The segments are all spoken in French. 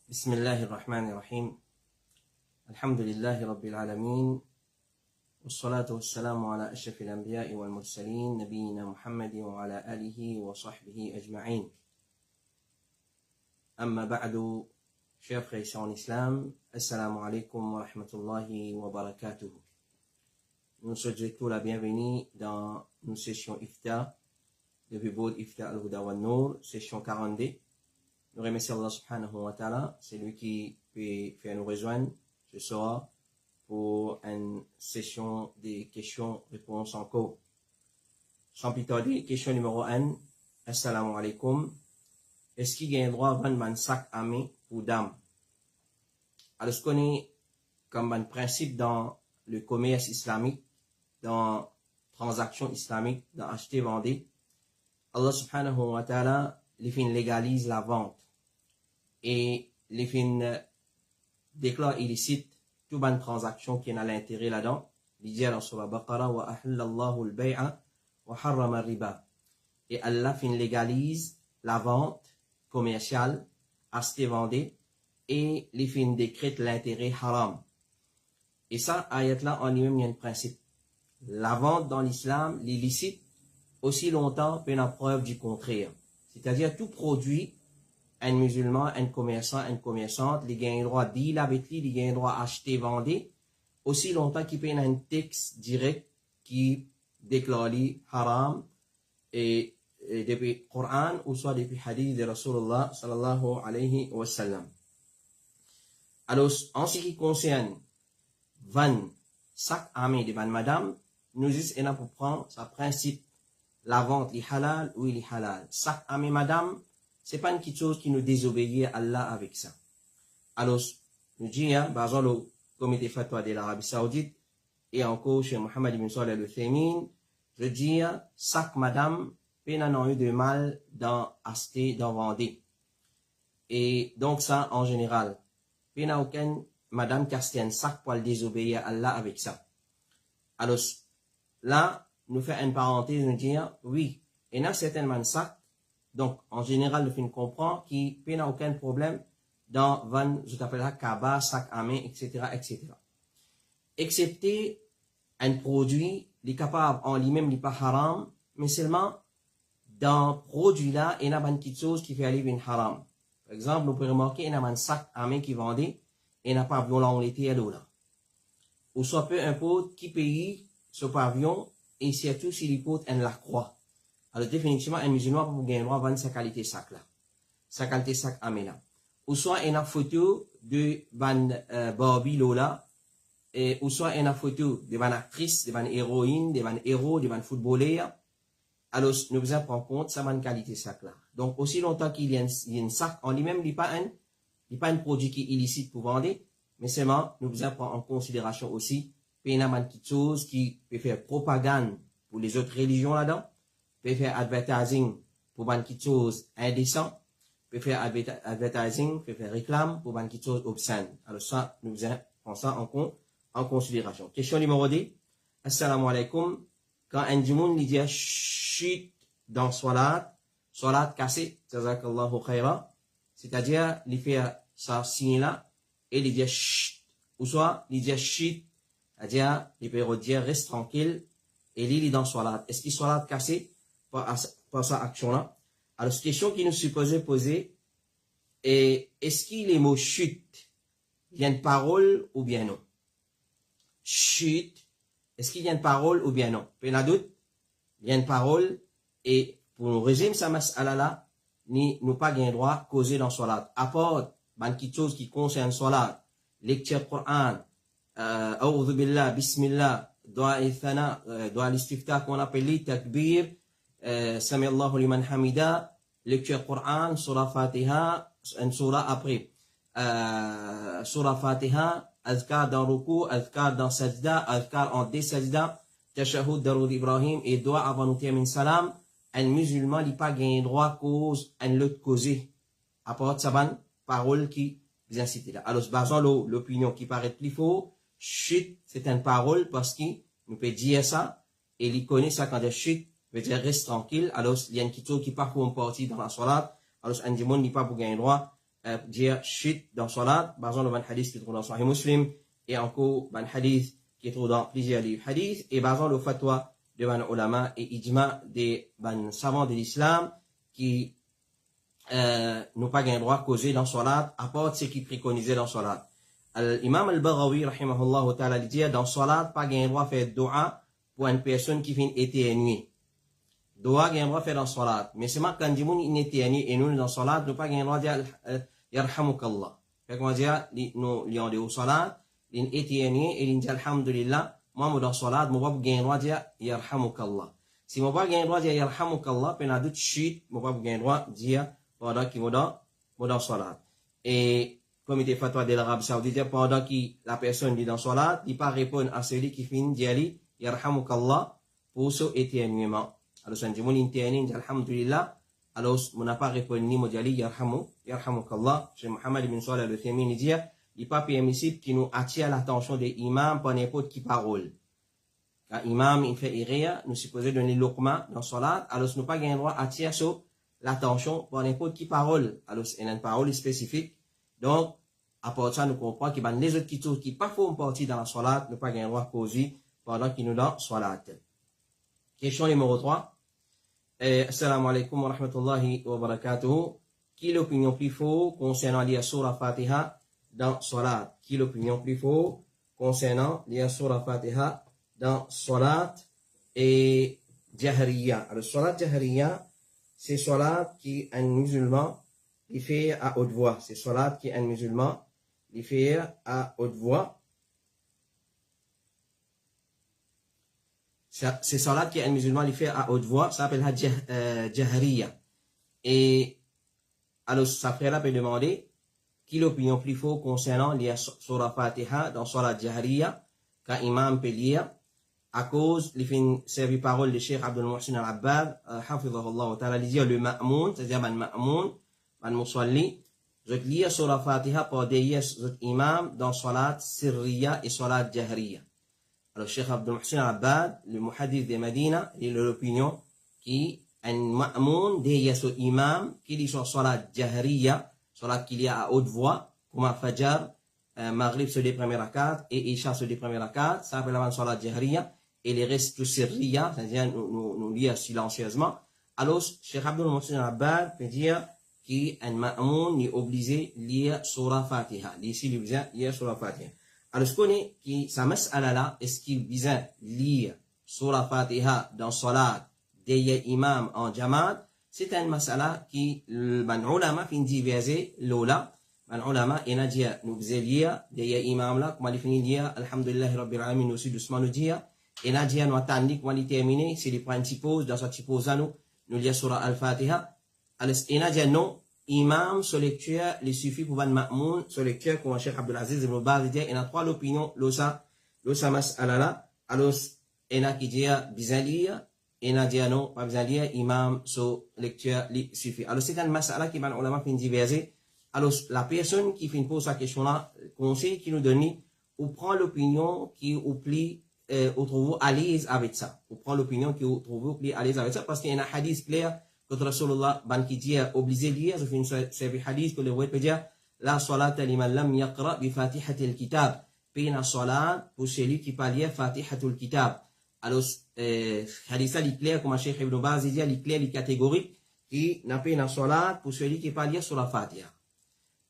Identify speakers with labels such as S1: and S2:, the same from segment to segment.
S1: بسم الله الرحمن الرحيم الحمد لله رب العالمين والصلاة والسلام على أشرف الأنبياء والمرسلين نبينا محمد وعلى آله وصحبه أجمعين أما بعد chers frères et sœurs en islam assalamu alaikum wa rahmatullahi wa barakatuh. Nous souhaitons la bienvenue dans une session iftar de Bibod Iftar al-Huda wa Nour, session 42. Nous remercions Allah subhanahu wa ta'ala, c'est lui qui peut faire nous rejoindre ce soir pour une session de questions-réponses en cours. Sans plus tarder, question numéro 1. Assalamu alaikum. Est-ce qu'il y a un droit à vendre un sac à main pour dames? Alors, ce qu'on est comme un principe dans le commerce islamique, dans transactions islamiques, dans acheter, vendre, Allah subhanahu wa ta'ala, les fins légalise la vente et les fins déclare illicite toute bonne transaction qui a l'intérêt là-dedans. Il dit dans Surah Baqarah wa ahallallahu al-bay'a wa harrama riba. Et Allah fin légalise la vente commerciale, acheter, vendre, et les fins décrète l'intérêt haram. Et ça, ayat là, en lui-même, il y a un principe. La vente dans l'islam, l'illicite, aussi longtemps peut la preuve du contraire. C'est-à-dire, tout produit, un musulman, un commerçant, une commerçante, il a un droit de deal avec lui, il a un droit d'acheter, vendre, aussi longtemps qu'il peut y avoir un texte direct qui déclare lui haram, et depuis le Coran, ou soit depuis le hadith de Rasulullah sallallahu alayhi wa sallam. Alors, en ce qui concerne van sac à main de van madame, nous disons pour prendre ce principe. La vente, les halal, oui, les halal. Sac à main madame, c'est pas une petite chose qui nous désobéit à Allah avec ça. Alors, nous disons, par exemple, le comité fatwa de l'Arabie Saoudite, et encore chez Mohammed ibn Salih al-Uthaymin, je dis, sac madame, peine n'a eu de mal dans acheter, dans vendre. Et donc ça, en général, peine n'a aucune madame qui a un sac pour le désobéir à Allah avec ça. Alors, là, nous fait une parenthèse, nous dire, oui, il y a certainement sac, donc, en général, nous finissons comprendre qu'il n'y a aucun problème dans van, je t'appelle ça, kaba, sac à main, etc., etc. Excepté un produit, il est capable, en lui-même, il n'est pas haram, mais seulement, dans ce produit-là, il y a une petite chose qui fait aller une haram. Par exemple, nous pouvons remarquer, il y a un sac à main qui vendait, et il n'a pas violent l'été à l'eau là. Ou soit peu importe qui paye ce pavillon, et surtout s'il y porte un la croix. Alors définitivement, un musulman peut gagner le droit de vendre sa qualité sac là. Sa qualité sac à main là. Ou soit une photo de ban Barbie Lola, et ou soit une photo de ban actrice, de ban héroïne, de ban héros, de ban footballeur. Alors nous devons prendre compte sa ban qualité sac là. Donc aussi longtemps qu'il y a un sac en lui-même, il n'est pas un produit qui est illicite pour vendre, mais seulement nous devons prendre en considération aussi il y a une petite chose qui peut faire propagande pour les autres religions là-dedans, peut faire advertising pour une petite chose indécent, peut faire advertising, peut faire réclame pour une petite chose obscène. Alors ça, nous prenons ça en considération. Question numéro 2. Assalamu alaikum. Quand un djimoun dit chut dans salat cassé, jazakallahu khaira, c'est-à-dire, il fait ça signe là, et il dit chut, ou soit, il dit chut, c'est-à-dire, il peut dire reste tranquille, et il est dans salat. Est-ce qu'il salat cassé par sa action-là? Alors, cette question qui nous supposait poser est, est-ce qu'il les mots chute, il y a une parole ou bien non? Chute, est-ce qu'il y a une parole ou bien non? Peu n'a doute, il y a une parole, et pour nous résumer ça mas'ala là, nous pas gain droit à causer dans salat. À part, une petite chose qui concerne salat, lecture Coran, أعوذ بالله بسم الله دعاء الثناء دعاء الاستفتاح qu'on appelle takbir سمع الله لمن حمده lecture Coran surah Fatiha une surah après surah Fatiha azkar dans ruku azkar dans sajda azkar en des sajda tashahhud darud Ibrahim et doigt avant nous terminer salam un musulman n'a pas gagné droit cause un l'autre causé à part sa bonne parole qui vient citer là. Alors basant l'opinion qui paraît plus faux. Chut, c'est une parole parce qu'il nous peut dire ça, et il connaît ça quand il chut, veut dire reste tranquille. Alors, il y a une petite chose qui part pour une partie dans la salat, alors un démon n'est pas pour gagner droit dire chute dans salat, par exemple, le hadith qui est trouvé dans Sahih Muslim, et encore, un hadith qui est trouvé dans plusieurs livres hadith, et par exemple, le fatwa de ban ulama et ijma des savants de l'islam qui n'ont pas le droit de causer dans salat, à part ce qui préconisait dans salat. L'imam al-Baghawi, rahimahullah ta'ala, dit dans salat, pas le droit de faire dua pour une personne qui vient éternuer. Dua, il droit de faire dans salat. Mais c'est quand il éternue et nous, dans salat, nous pas le droit de dire yarhamukallah. Fait qu'on dit, nous, lions de salat, il éternue et il dit alhamdulillah. Moi, dans salat, je vais pas droit de dire yarhamukallah. Si je ne pas droit de dire yarhamukallah, puis on d'autres chutes, je vais pas droit de dire pendant qu'il est dans salat. Et comme il était fatwa de l'Arabie Saoudite, pendant que la personne dit dans salat, il ne pas répondre à celui qui finit de dire yarhamukallah pour son éternuement. Alors, si on dit alhamdulillah, alors on n'a pas répondu ni modali yarhamukallah. Chez Mohammed ibn Salih al-Uthaymin, il dit il n'est pas permissible qu'il nous attire l'attention des imams par n'importe qui parole. Quand imam il fait iria, nous supposons donner l'okma dans salat, alors nous pas le droit d'attirer l'attention par n'importe qui parole. Alors c'est une parole spécifique. Donc, à part ça, nous comprenons que les autres qui pas font partie dans la salat, nous pas le droit de causer pendant qu'ils nous dans salat. Question numéro 3. Assalamu alaikum wa rahmatullahi wa barakatuhu. Qui est l'opinion plus forte concernant lire Surah Fatiha dans Salat? Qui est l'opinion plus forte concernant lire Surah Fatiha dans Salat et Jahriya? Alors, Salat Jahriya, c'est Salat qui un musulman il fait à haute voix. C'est Salat qui un musulman il fait à haute voix. C'est salat qui est un musulman il fait à haute voix, ça s'appelle Jahriya. Et alors, sa frère peut demander qui l'opinion plus forte concernant lire Surah Fatiha dans Salat Jahriya, quand imam peut lire, à cause, il fait une servie parole de Cheikh Abdul Muhsin al-Abbad, hafidhahullah ta'ala, il dit le ma'moun, c'est-à-dire ma'moun, musalli, je lire Surah Fatiha pour derrière imam dans Salat Sirriya et Salat Jahriya. Alors, Cheikh Abdul Muhsin al-Abbad, le muhadith de Medina, il a l'opinion qui un ma'moun derrière ce imam qui dit sur Salat Jahriya, Salat qu'il y a à haute voix, comme Fajr, Maghrib sur les premières rakats et Isha sur les premières rakats, ça s'appelle la Salat Jahriya, et les restes tout Sirriya, c'est-à-dire nous lire silencieusement. Alors, Cheikh Abdul Muhsin al-Abbad peut dire qu'un ma'moun est obligé de lire Surah Fatiha. Ici, il est obligé de lire Surah Fatiha. Alors, ce qu'on est, qui, sa mas'ala là, est-ce qu'il vient lire Surah Fatiha dans Salat, derrière imam en Jamaat? C'est une mas'ala qui, ban ulama fin diverser l'ola. Ban ulama, il a dit, nous faisons lire derrière imam là, comment il finit lire, alhamdulillah, rabbil alamin, nous aussi doucement nous dire. Il a dit, nous attendons comment il termine, c'est les points typos, dans cette typose nous lire Surah Al-Fatiha. Alors, il a dit, non. Imam, sur lecture, il suffit pour ban ma'moun, sur lecture, comme Cheikh Abdul Aziz ibn Baz dit, il y a trois opinions, l'osa mas'alala, alors, il y a qui dit, bizan lire, il y a dit, non, pas bizan lire, imam, sur lecture, il suffit. Alors, c'est un mas'ala qui ban ulama fin diverser. Alors, la personne qui fin pose sa question-là, conseil qui nous donne, ou prend l'opinion qui ou plie, ou trouve à l'aise avec ça. Ou prend l'opinion qui ou trouve à l'aise avec ça, parce qu'il y a un hadith clair, quand Rasulullah ban qui dit obligé de lire, je fais une série hadith que le roi peut dire la salata liman lam yaqra bi fatihatil kitab. Pina salat pour celui qui pas lire fatihatul kitab. Alors hadith ça est clair comme Cheikh Ibn Baz dit, il est clair, il est catégorique, qui n'a pas une salat pour celui qui pas lire sur la Fatiha.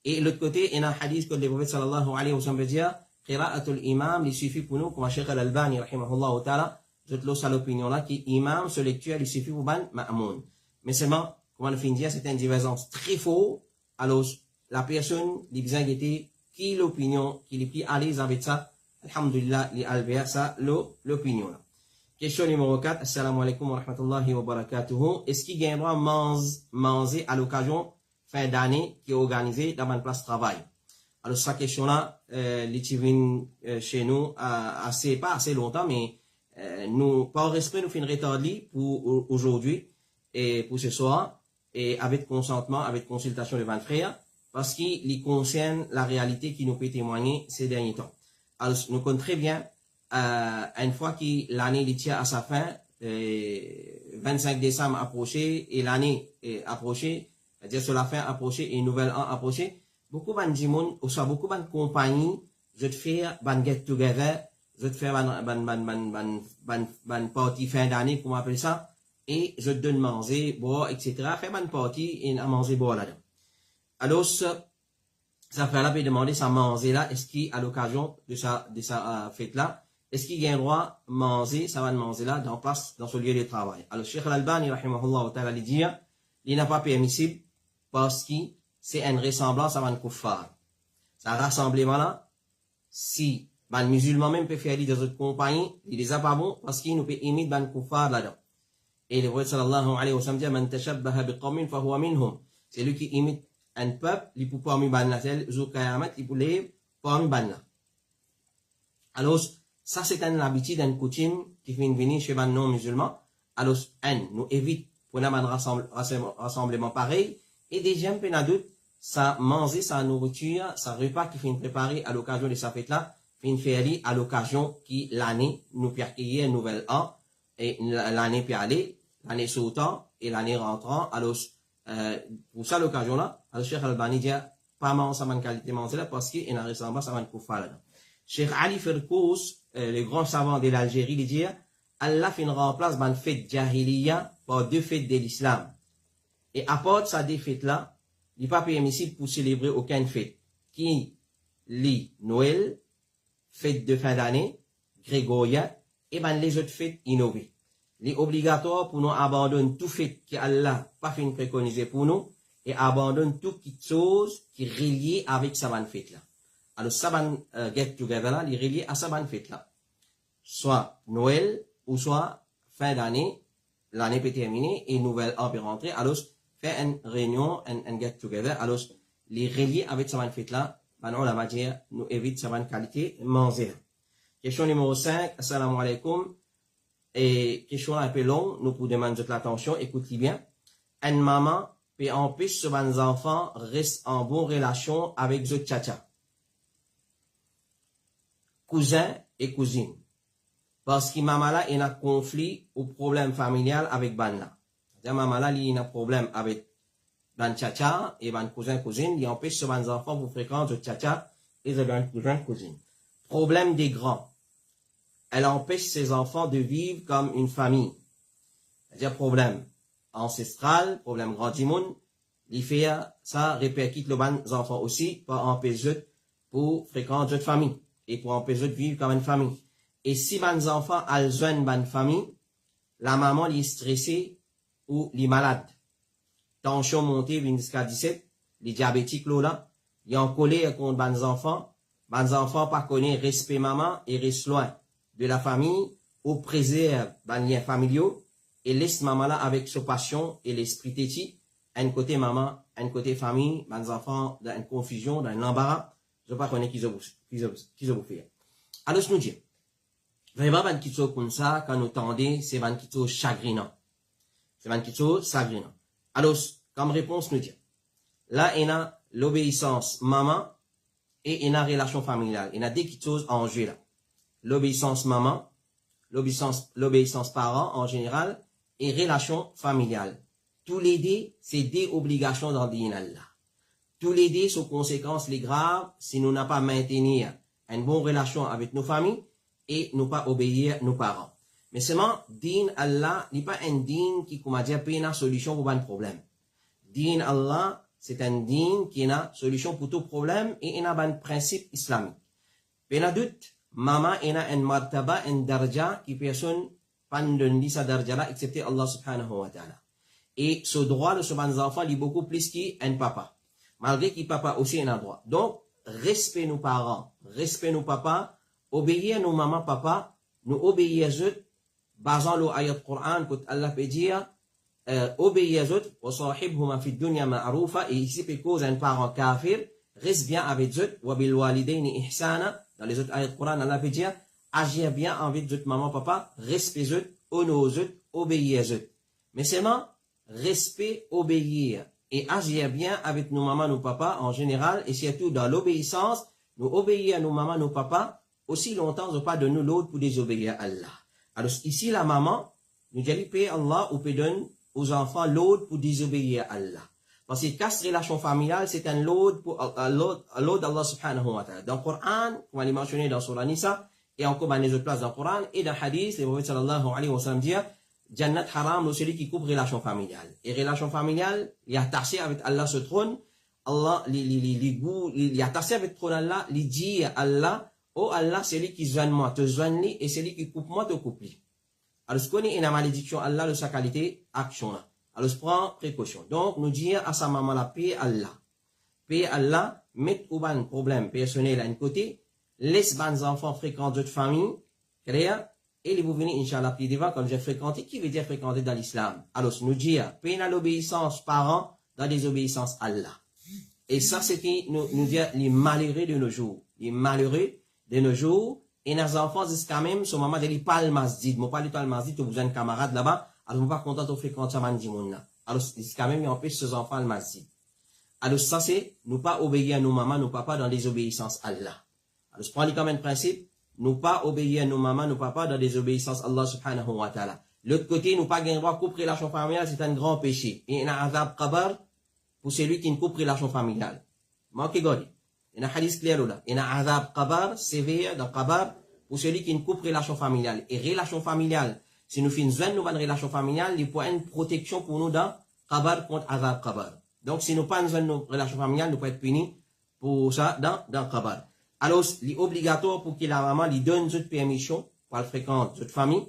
S1: Et l'autre côté, il y a un hadith que le prophète sallallahu alayhi wa sallam dit qira'atul imam, il suffit pour nous comme Cheikh Al-Albani rahimahullah ta'ala, je te laisse l'opinion là qui imam sur lecture il suffit pour ban ma'moun. Mais seulement, comment on finit dire, c'est une divergence très faux. Alors, la personne, les besoins qui qui l'opinion, qui est plus à l'aise avec ça, alhamdulillah, les alvéa, ça, l'opinion là. Question numéro 4, assalamu alaikum wa rahmatullahi wa barakatuhu. Est-ce qu'il y a un droit manger à l'occasion, fin d'année, qui est organisée dans une place de travail? Alors, cette question-là, les tivines chez nous, pas assez longtemps, mais, nous, par respect, nous finirons retardés pour aujourd'hui. Et pour ce soir, et avec consentement, avec consultation de 20 frères, parce qu'il concerne la réalité qui nous peut témoigner ces derniers temps. Alors, nous connaissons très bien, une fois que l'année tient à sa fin, 25 décembre approché, et l'année est approchée, C'est-à-dire, sur la fin approchée et nouvel an approché, beaucoup de monde, ou soit beaucoup de compagnies, je te fais ban get together, je te fais ban party fin d'année, comment on appelle ça, et je te donne manger, boire, etc. Fais ban party et à manger, boire là-dedans. Alors, ça fait là, peut demander ça manger là, est-ce qu'à l'occasion de sa fête là, est-ce qu'il y a un droit manger, ça va manger là, dans place, dans ce lieu de travail. Alors, Cheikh Al-Albani, rahimahullah ta'ala, il dit, il n'est pas permissible parce que c'est une ressemblance à un kuffar. Ça rassemblement là, si les musulmans même peuvent faire dans d'autres compagnies, il les a pas bon parce qu'ils nous peuvent imiter un kuffar là-dedans. Et le prophète sallallahu alayhi wa sallam dit, man tashabbaha biqawmin fahuwa minhum. C'est lui qui imite un peuple, il peut pas mis ban la tel, Zoukayamat, il peut les pas mis ban là. Alors, ça c'est une habitude, une coutume qui vient venir chez les non-musulmans. Alors, nous évite pour un rassemblement pareil. Et deuxième, doute, ça manger, sa nourriture, sa repas qui finit préparé à l'occasion de sa fête là, finit faire à l'occasion qui l'année nous peut accueillir un nouvel an, et l'année peut aller, l'année sautant, et l'année rentrant. Alors, pour ça, l'occasion là, alors, Cheikh Al-Albani dit, pas manger sa bonne qualité manger là, parce qu'il y a une ressemblance à un kuffar là. Cheikh Ali Firkous, le grand savant de l'Algérie, il dit, Allah fait une remplace dans fête jahiliya par deux fêtes de l'islam. Et apporte sa deux fêtes là, il n'est pas permissible pour célébrer aucune fête. Qui lit Noël, fête de fin d'année, Grégoria, et ben les autres fêtes innovées. Il est obligatoire pour nous abandonner tout fait que Allah pas fait préconiser pour nous, et abandonner toute chose qui est reliée avec sa bonne fête là. Alors, ça va get together là, il est relié à sa bonne fête là. Soit Noël, ou soit fin d'année, l'année peut terminer, et nouvelle an peut rentrer. Alors, faire une réunion, un get together. Alors, les reliés avec sa bonne fête là, maintenant, la matière nous évite sa bonne qualité, manger. Question numéro 5, assalamu alaikum. Et question un peu longue, nous pour demander de l'attention, écoutez bien. Une maman peut empêcher ses enfants restent en bonne relation avec les tchatcha. Cousin et cousine. Parce que maman là, il a un conflit ou problème familial avec ban là. C'est-à-dire, maman là, il a un problème avec ban tchatcha et ban cousin, cousine, il empêche ses enfants pour fréquenter le tchatcha et les ban cousin, cousine. Problème des grands. Elle empêche ses enfants de vivre comme une famille. C'est-à-dire, problème ancestral, problème grand monde, il fait ça, répercute les enfants aussi, pour empêcher pour fréquenter une famille. Et pour empêcher de vivre comme une famille. Et si les enfants ont une bonne famille, la maman est stressée ou est malade. Tension montée jusqu'à 17, les diabétiques là, ils ont collé contre les enfants pas connaissent respect maman et restent loin de la famille ou préserve les liens familiaux et laisse maman là avec sa passion et l'esprit têtu, un côté maman, un côté famille, les enfants dans une confusion, dans un embarras. Je ne sais pas qu'on est qui vous fait. Alors, je nous dis, vraiment, ban kitso comme ça, quand nous tendez, c'est ban kitso chagrinant. C'est ban kitso chagrinant. Alors, comme réponse, nous dit, là, il y a l'obéissance maman et il y a la relation familiale. Il y a deux kitsos en jeu là. L'obéissance maman, l'obéissance parent en général et relation familiale. Tous les deux, c'est des obligations dans Allah. Tous les deux sont conséquences les graves si nous n'avons pas maintenir une bonne relation avec nos familles et nous pas obéir nos parents. Mais seulement, din Allah n'est pas un din qui, comme dire, peut une solution pour un problème. Din Allah, c'est un din qui a solution pour tout problème et il a un principe islamique. Pena doute, maman, il a un martaba, un darja qui personne pas ne sa darja là, excepté Allah subhanahu wa ta'ala. Et ce droit de ce bon enfant, il est beaucoup plus qu'un papa. Malgré qu'il papa aussi a un droit. Donc, respect nos parents, respect nos papas, obéir nos mamans, papa, nous obéir à eux, basant l'ayat Coran, que Allah peut dire, obéir à eux, wa sahibhuma fi dunya ma'rufa, et ici, peut cause un parent kafir, reste bien avec eux, wa bil walidayni ihsana, dans les autres ayats Coran, Allah peut dire, agir bien avec eux, maman, papa, respect eux, honore eux, obéir à eux. Mais seulement, respect, obéir, et agir bien avec nos mamans, nos papas en général, et surtout dans l'obéissance, nous obéir à nos mamans, nos papas, aussi longtemps on pas de nous l'autre pour désobéir à Allah. Alors ici la maman, nous allons payer Allah ou peut donner aux enfants l'autre pour désobéir à Allah. Parce que casse relation familiale, c'est un load pour load d'Allah subhanahu wa ta'ala. Dans le Coran, comme on l'a mentionné dans Surah Nisa, et encore dans les autres places dans le Coran, et dans le Hadith, le prophète sallallahu alayhi wa sallam dit, Jannat haram, celui qui coupe relation familiale. Et relation familiale, il y a attaché avec Allah ce trône, Allah, il y a attaché avec le trône Allah, il dit à Allah, oh Allah, c'est lui qui joigne moi, te joigne lui, et c'est lui qui coupe moi, te coupe lui. Alors, ce qu'on est une malédiction, Allah, de sa qualité, action là. Alors, prend précaution. Donc, nous dire à sa maman la paix Allah. Paix Allah, mettre au ban problème personnel à un côté, laisse les enfants fréquenter d'autres familles, créer, et vous venez, Inch'Allah, plus devant, comme j'ai fréquenté, qui veut dire fréquenter dans l'islam. Alors, nous dire, paix à l'obéissance parents, dans des obéissances Allah. Et ça, c'est qui nous dit les malheureux de nos jours. Les malheureux de nos jours, et nos enfants disent quand même, ce moment, ils parlent le masjid. Moi, pas du tout le masjid, vous avez un camarade là-bas, alors, vous pas content de fréquenter ça, là. Alors, c'est quand même, ils empêchent ces enfants le masjid. Alors, ça, c'est, nous pas obéir à nos mamans, nos papas dans des obéissances Allah. Alors, je prends comme un principe, nous pas obéir à nos mamans, nos papas dans des obéissances Allah subhanahu wa ta'ala. L'autre côté, nous pas gagner droit à couper relation familiale, c'est un grand péché. Et il y a un azab qabar pour celui qui ne coupe relation familiale. Manquez godi. Il y a un hadith clair là. Il y a un azab qabar, sévère dans qabar, pour celui qui ne coupe relation familiale. Et relation familiale, si nous finissons nous une relation familiale, il faut une protection pour nous dans qabar contre azab qabar. Donc, si nous pas une relation familiale, nous pouvons être punis pour ça dans qabar. Alors, il est obligatoire pour que la maman lui donne une permission pour fréquenter une famille,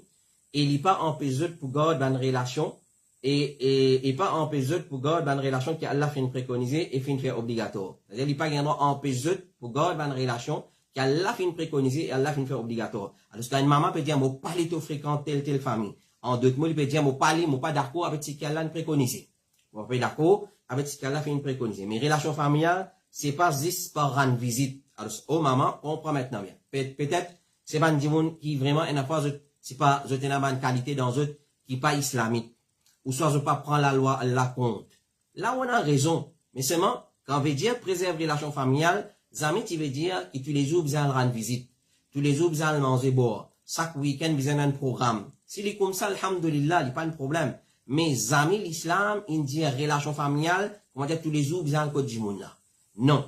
S1: et il n'est pas empêché pour garder une relation, et pas empêché pour garder une relation qu'Allah fait préconiser et fait faire obligatoire. C'est-à-dire, il n'est pas empêché pour garder une relation qu'Allah fait préconiser et Allah fait faire obligatoire. Alors, quand une maman peut dire, moi, pas les tout fréquenter telle famille. En d'autres mots, il peut dire, moi, pas d'accord avec ce qu'Allah préconise. Moi, pas d'accord avec ce qu'Allah fait préconiser. Mais relation familiale, c'est pas juste par rendre visite. Alors, oh maman, on prend maintenant bien. Peut-être, c'est pas un monde qui vraiment, c'est pas, je tenais une qualité dans eux, qui pas islamique. Ou soit je pas prendre la loi, la compte. Là, on a raison. Mais seulement, quand on veut dire préserver la relation familiale, Zami, tu veux dire que tous les jours, besoin de rendre visite. Tous les jours, besoin de manger boire. Chaque week-end, besoin d'un programme. S'il est comme ça, alhamdulillah, il n'y a pas de problème. Mais Zami, l'islam, il dit relation familiale, comment dire, tous les jours, besoin de code du monde là. Non.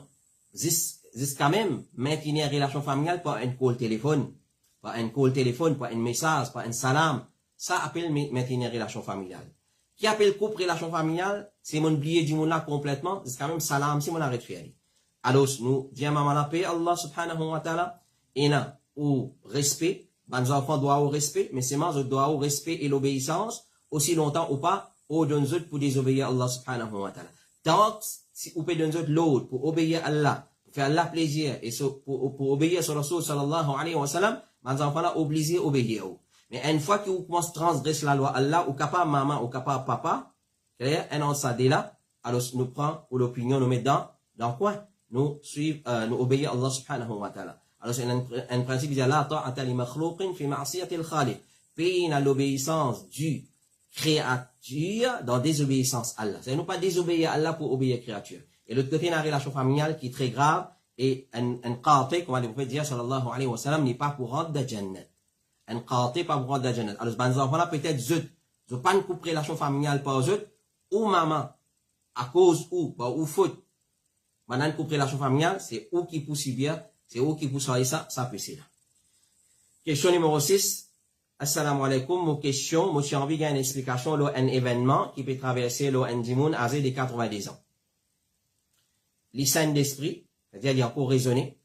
S1: C'est quand même maintenir une relation familiale par un call téléphone. Par un call téléphone, par un message, par un salam. Ça appelle maintenir une relation familiale. Qui appelle coupe relation familiale, c'est mon oublié du monde là complètement, c'est quand même salam, c'est mon arrêt de faire. Alors, nous, disons maman la paix, Allah subhanahu wa ta'ala, et là, au respect, ben, les enfants doivent au respect, mais c'est moi, je dois au respect et l'obéissance, aussi longtemps ou pas, au donne pour désobéir Allah subhanahu wa ta'ala. Tant, si vous pouvez donner l'autre pour obéir à Allah, pour faire Allah plaisir, et pour obéir sur Rasul sallallahu alayhi wa sallam, ben, les enfants là, obligés à obéir. Mais une fois que vous commencez à transgresser la loi Allah, ou capable maman, ou capable papa, un an ça dès là, alors nous prenons l'opinion, nous mettons dans quoi? Nous suivons, nous obéissons à Allah subhanahu wa ta'ala. Alors c'est un principe qui dit la ta'ata li makhlouqin fi ma'siyati al-khaliq. Peine à l'obéissance du créature dans désobéissance à Allah. C'est nous pas désobéir à Allah pour obéir à la créature. Et l'autre côté, la relation familiale qui est très grave, et un qati, comme le prophète dit sallallahu alayhi wa sallam, n'est pas pour rentrer dans Jannah. Un qati pas pour rentrer dans Jannah. Alors, les enfants là, peut-être, je pas une coupe relation familiale par eux, ou maman, à cause ou faute. Maintenant, une coupe relation familiale, c'est où qui pousse bien, c'est où qui pousse ça peut c'est là. Question numéro 6. Assalamu alaikum, mon question, moi j'ai envie d'une explication, là, un événement qui peut traverser, là, un dimoun âgé de 90 ans. Les saints d'esprit, c'est-à-dire, il a pour raisonner,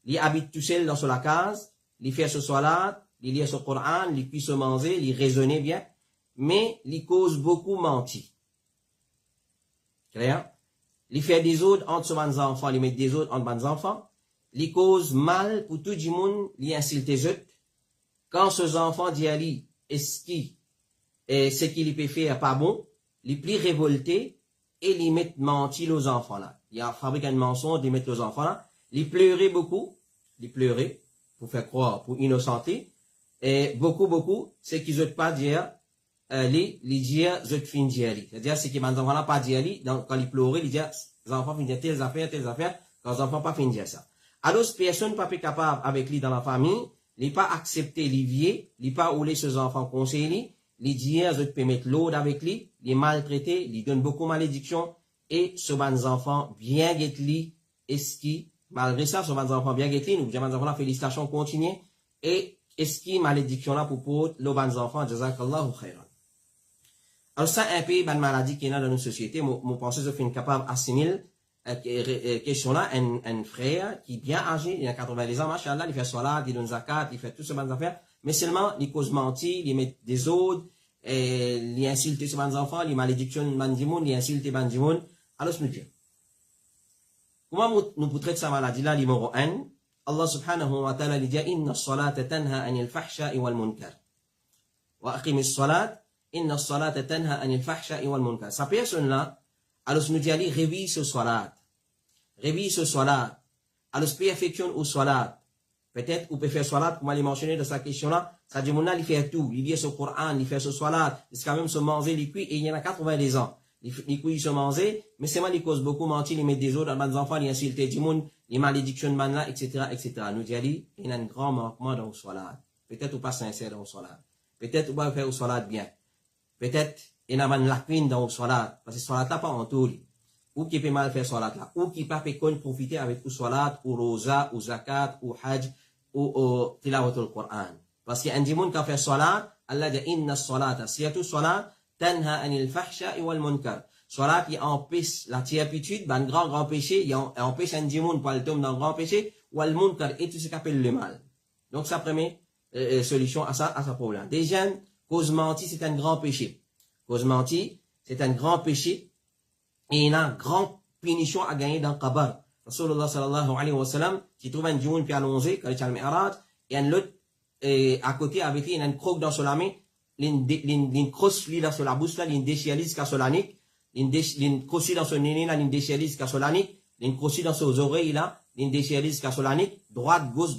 S1: il habite tout seul dans la case, il fait ce salat, il lit ce Coran, il puisse se manger, il raisonner bien, mais il cause beaucoup mentir. Clair? Il fait des autres entre ses enfants, il met des autres entre ses enfants, il cause mal pour tout le monde, il insulte les autres. Quand ces enfants disent à lui, ce qu'il peut faire pas bon, il plus révolté et il met mentir aux enfants là. Il a fabriqué un mensonge, il met aux enfants là. Il pleurait beaucoup, il pleurait pour faire croire, pour innocenter. Et beaucoup, c'est qu'ils n'osent pas dire, les dire, je te finis dire lui. C'est-à-dire, c'est que les enfants là pas dire lui, donc quand il pleurait, il dit, les enfants finissent telles affaires, quand les enfants pas finissent dire ça. Alors, personne pas capable avec lui dans la famille, il pas accepté Olivier, il pas oulé ses enfants conseiller, il dit, je te peux mettre l'eau avec lui, il est maltraité, il donne beaucoup de malédictions, et ce ban enfants bien guetli, est-ce qui, malgré ça, ce ban enfants bien guetli, nous, ban enfants, félicitations, continuez, et est-ce qui, malédiction là, pour le ban enfants, jazakallahu khairan. Alors ça, un peu, une maladie qui est dans notre société, mon pensée, je suis capable d'assimiler, question là, un frère qui est bien âgé, il a 90 ans, machallah, il fait salat, il donne zakat, il fait tout ce genre d'affaires, mais seulement, il cause mentir, il met des autres, il insulte ses enfants, il malédictionne bandimoun, il insulte bandimoun. Alors, je me dis, comment nous pouvons traiter sa maladie là, numéro 1, Allah subhanahu wa ta'ala dit, inna as-salata tanha anil fahsha'i wal munkar. Wa aqim as-salat, inna as-salata tanha anil fahsha'i wal munkar. Sa personne là, alors, je me dis, allez, réveille ce salat. Réveille ce salat. Alors, perfectionne au salat. Peut-être, vous pouvez faire salat, comme on l'a mentionné dans sa question-là. Ça dit, mon il fait tout. Il lit ce Coran, il fait ce salat. Il quand même se manger les cuits, et il y en a 90 ans. Les cuits, ils se mangent, mais c'est moi, ils causent beaucoup mentir, ils mettent des autres, les enfants, ils insultent du monde, les malédictions, là, etc., etc. Nous disons, il y a un grand manquement dans le salat. Peut-être, ou pas sincère dans le salat. Peut-être, ou pas faire le salat bien. Peut-être, il y a une lacune dans le salat, parce que le salat là, pas en tout. Ou qui peut mal faire le salat là. Ou qui peut profiter avec le salat, ou rosa, ou zakat, ou hajj, ou tilawat al-Qur'an. Parce qu'il y a un démon qui a fait salat, Allah dit inna salata, siyatu salat, tanha anil fahsha'i wal munkar. Salat qui empêche la tiapitude, un grand péché, il empêche un démon pour le tomber dans le grand péché, wal munkar, et tout ce qu'on appelle le mal. Donc, ça première solution à ça problème. Déjà, cause menti, c'est un grand péché. Cause menti, c'est un grand péché, et il y a une grande punition à gagner dans le Qabar. Rasulullah sallallahu alayhi wa sallam, qui trouve un démon puis allongé, quand il y a le mi'raj, et un autre, à côté, avec lui, il y a une croque dans son main, il crosse lui là sur la bouche là, il déchiralise jusqu'à son lanique, il crosse dans son nez là, il déchiralise jusqu'à son lanique, il crosse dans ses oreilles là, il déchiralise jusqu'à son lanique, droite, gauche,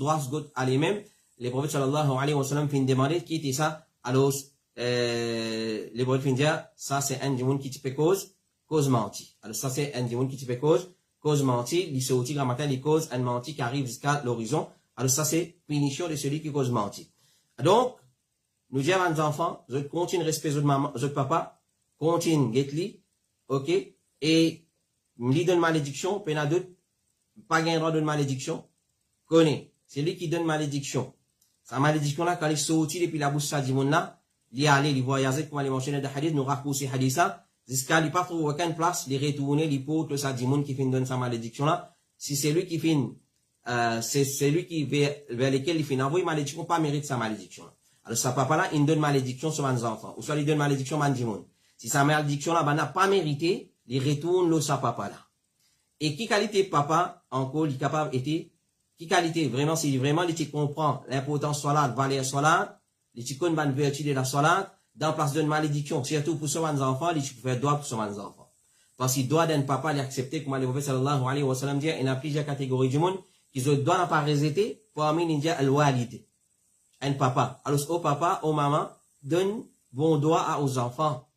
S1: à les-mêmes. Les prophètes sallallahu alayhi wa sallam fin demander qui était ça, alors, les prophètes fin dire, ça c'est un démon qui te cause menti. Alors ça c'est un démon qui te cause menti, il se retire le matin, il cause un menti qui arrive jusqu'à l'horizon. Alors ça c'est punition de celui qui cause menti. Donc, nous disons à nos enfants, je continue de respecter votre maman, votre papa, continue get-li, ok, et lui donne malédiction, puis n'a d'autres, pas gain droit de malédiction, connaît, c'est lui qui donne malédiction. Sa malédiction là, quand il sortit depuis la bouche de mon là, il est allé, il voyageait, comme on l'a mentionné dans le hadith, nous raccourcis hadith ça, jusqu'à il pas trouver aucune place, il retourne, il porte sa dimoun qui finit donner sa malédiction là. Si c'est lui qui finit, c'est lui qui vers lequel il finit envoyer malédiction, pas mérite sa malédiction. Alors, sa papa là, il donne malédiction sur mes enfants. Ou soit il donne malédiction à dimoun. Si sa malédiction là, n'a pas mérité, il retourne le sa papa là. Et qui qualité papa, encore, il est capable d'être, qui qualité, vraiment, si vraiment, il comprend l'importance salat, valeur salat, il connaît la vertu de la salat, dans place d'une malédiction, surtout pour ses enfants, il peut faire droit pour ses enfants. Parce qu'il doit d'un papa l'accepter, comme le prophète sallallahu alayhi wa sallam dit, il y a plusieurs catégories du monde qui ne doivent pas résister pour amener al-walid. Un papa. Alors, au papa, au maman, donne bon droit aux enfants.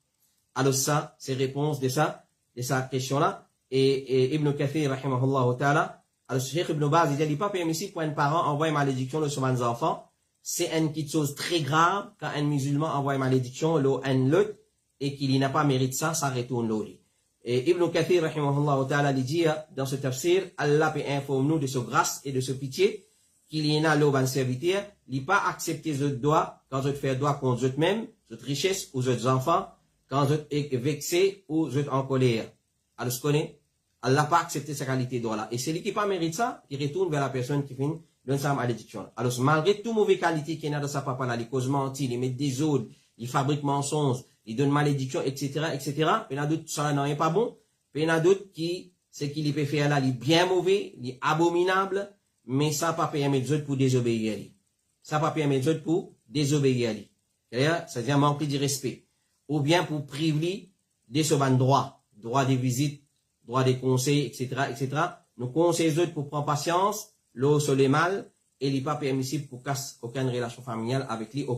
S1: Alors ça, c'est réponse de sa question-là. Et Ibn Kathir, rahimahullah ta'ala, alors Cheikh Ibn Baz, il dit pas permissible pour un parent envoyer malédiction sur ses enfants. C'est une petite chose très grave quand un musulman envoie une malédiction un l'autre et qu'il n'a pas mérité ça, ça retourne l'autre. Et Ibn Kathir, rahimahullah ta'ala, il dit dans ce tafsir, Allah peut informer nous de sa grâce et de sa pitié qu'il y en a l'eau serviteur, il pas accepter ce droit quand je fais droit contre eux-mêmes, cette richesse ou autres enfants, quand je êtes vexé ou je en colère. Alors, ce qu'on est, Allah pas accepté sa qualité de droit-là. Et celui qui pas mérite ça, il retourne vers la personne qui finit donne sa malédiction. Alors, malgré toute mauvaise qualité qu'il y a dans sa papa là, il cause mentir, il met des autres, il fabrique mensonges, il donne malédiction, etc., etc. Il y en a d'autres, ça n'est pas bon. Il y en a d'autres qui, ce qu'il peut faire là, il est bien mauvais, il est abominable, mais ça pas permettre les autres pour désobéir à lui. Ça pas permettre les autres pour désobéir à lui. C'est-à-dire manquer de respect. Ou bien pour priver de ce droit des visites, droit des conseils, etc., etc. Nous conseillons les autres pour prendre patience, l'eau sur les mal, et il n'est pas permissible pour casser aucune relation familiale avec lui au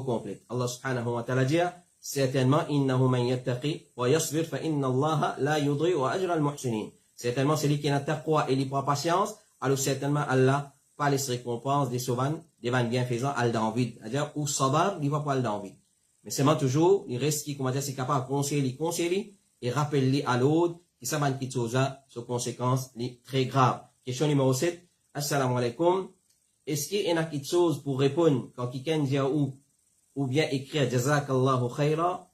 S1: complet. Allah subhanahu wa ta'ala dit, certainement, innahu man yattaqi wa yasbir fa inna Allah la yudri'u ajra al-muhsinin. Certainement, celui qui n'a taqwa et il prend patience, alors certainement, Allah pas les récompenses des sauvanes, des vannes bienfaisants, al d'envie. C'est-à-dire, ou sabar, il va pas al d'envie. Mais seulement toujours, il reste qui, comment dire, c'est capable de conseiller, et rappeler à l'autre, qui savent qu'il y a des conséquences très graves. Question numéro 7. Assalamu alaikum. Est-ce qu'il y a quelque chose pour répondre quand quelqu'un dit ou bien écrire Jazakallahu khayra?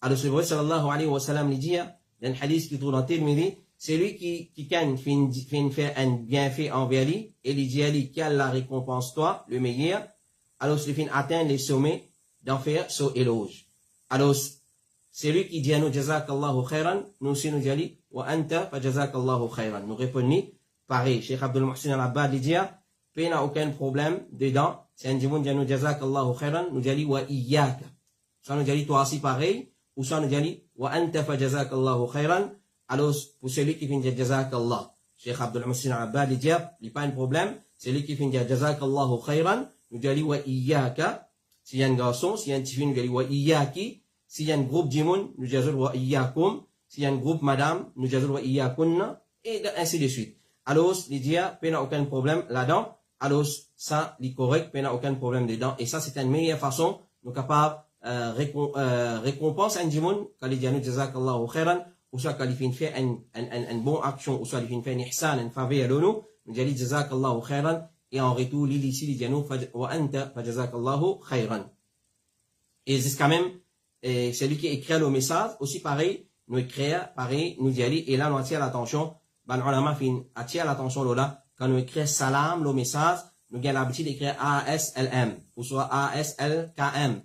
S1: Alors, le prophète sallallahu alayhi wa sallam lui dit, dans le hadith qui trouve dans Tirmidhi, c'est lui qui fait un bienfait envers lui, et il dit qu'Allah la récompense toi, le meilleur. Alors, il fait atteindre les sommets d'en faire son éloge. Alors, c'est lui qui dit à nous Jazakallahu khayran, nous aussi nous dit wa anta fa Jazakallahu khayran. Nous répondons pareil. Cheikh Abdul Muhsin al-Abbad dit, il n'y a aucun problème dedans. C'est un dimanche qui nous dit Jazakallahu khayran, nous dit wa iyyaka. Ça nous dit toi aussi pareil. Ou soit nous dit wa anta fa Jazakallahu khayran. Alors, pour celui qui finit Jazakallah, Cheikh Abdul Muhsin al-Abbad dit, il n'y a pas de problème. Celui qui finit Jazakallahu khayran, nous dit wa iyyaka. S'il y a un garçon, s'il y a un petit fille, nous dit wa iyyaki. S'il y a un groupe d'imoun, nous disons wa iyyakum. S'il y a un groupe madame, nous disons wa iyyakunna. Et ainsi de suite. Alors, il dit, il n'y a aucun problème là-dedans. Alors, ça, il est correct, il n'y a aucun problème dedans. Et ça, c'est une meilleure façon, nous capables, récompense à un dimoun, quand il dit à nous, Jazakallahu khairan, ou soit quand il fait une bonne action, ou soit il fait un ihsan, une faveur à nous, nous disons Jazakallahu khairan, et en retour, il dit à nous, wa anta fa Jazakallahu khairan. Et c'est quand même, celui qui écrit le message, aussi pareil, nous écrit, pareil, nous dit, et là, nous attire l'attention, attire l'attention là, quand nous écrit salam, le message, nous avons l'habitude d'écrire ASLM, ou soit ASLKM,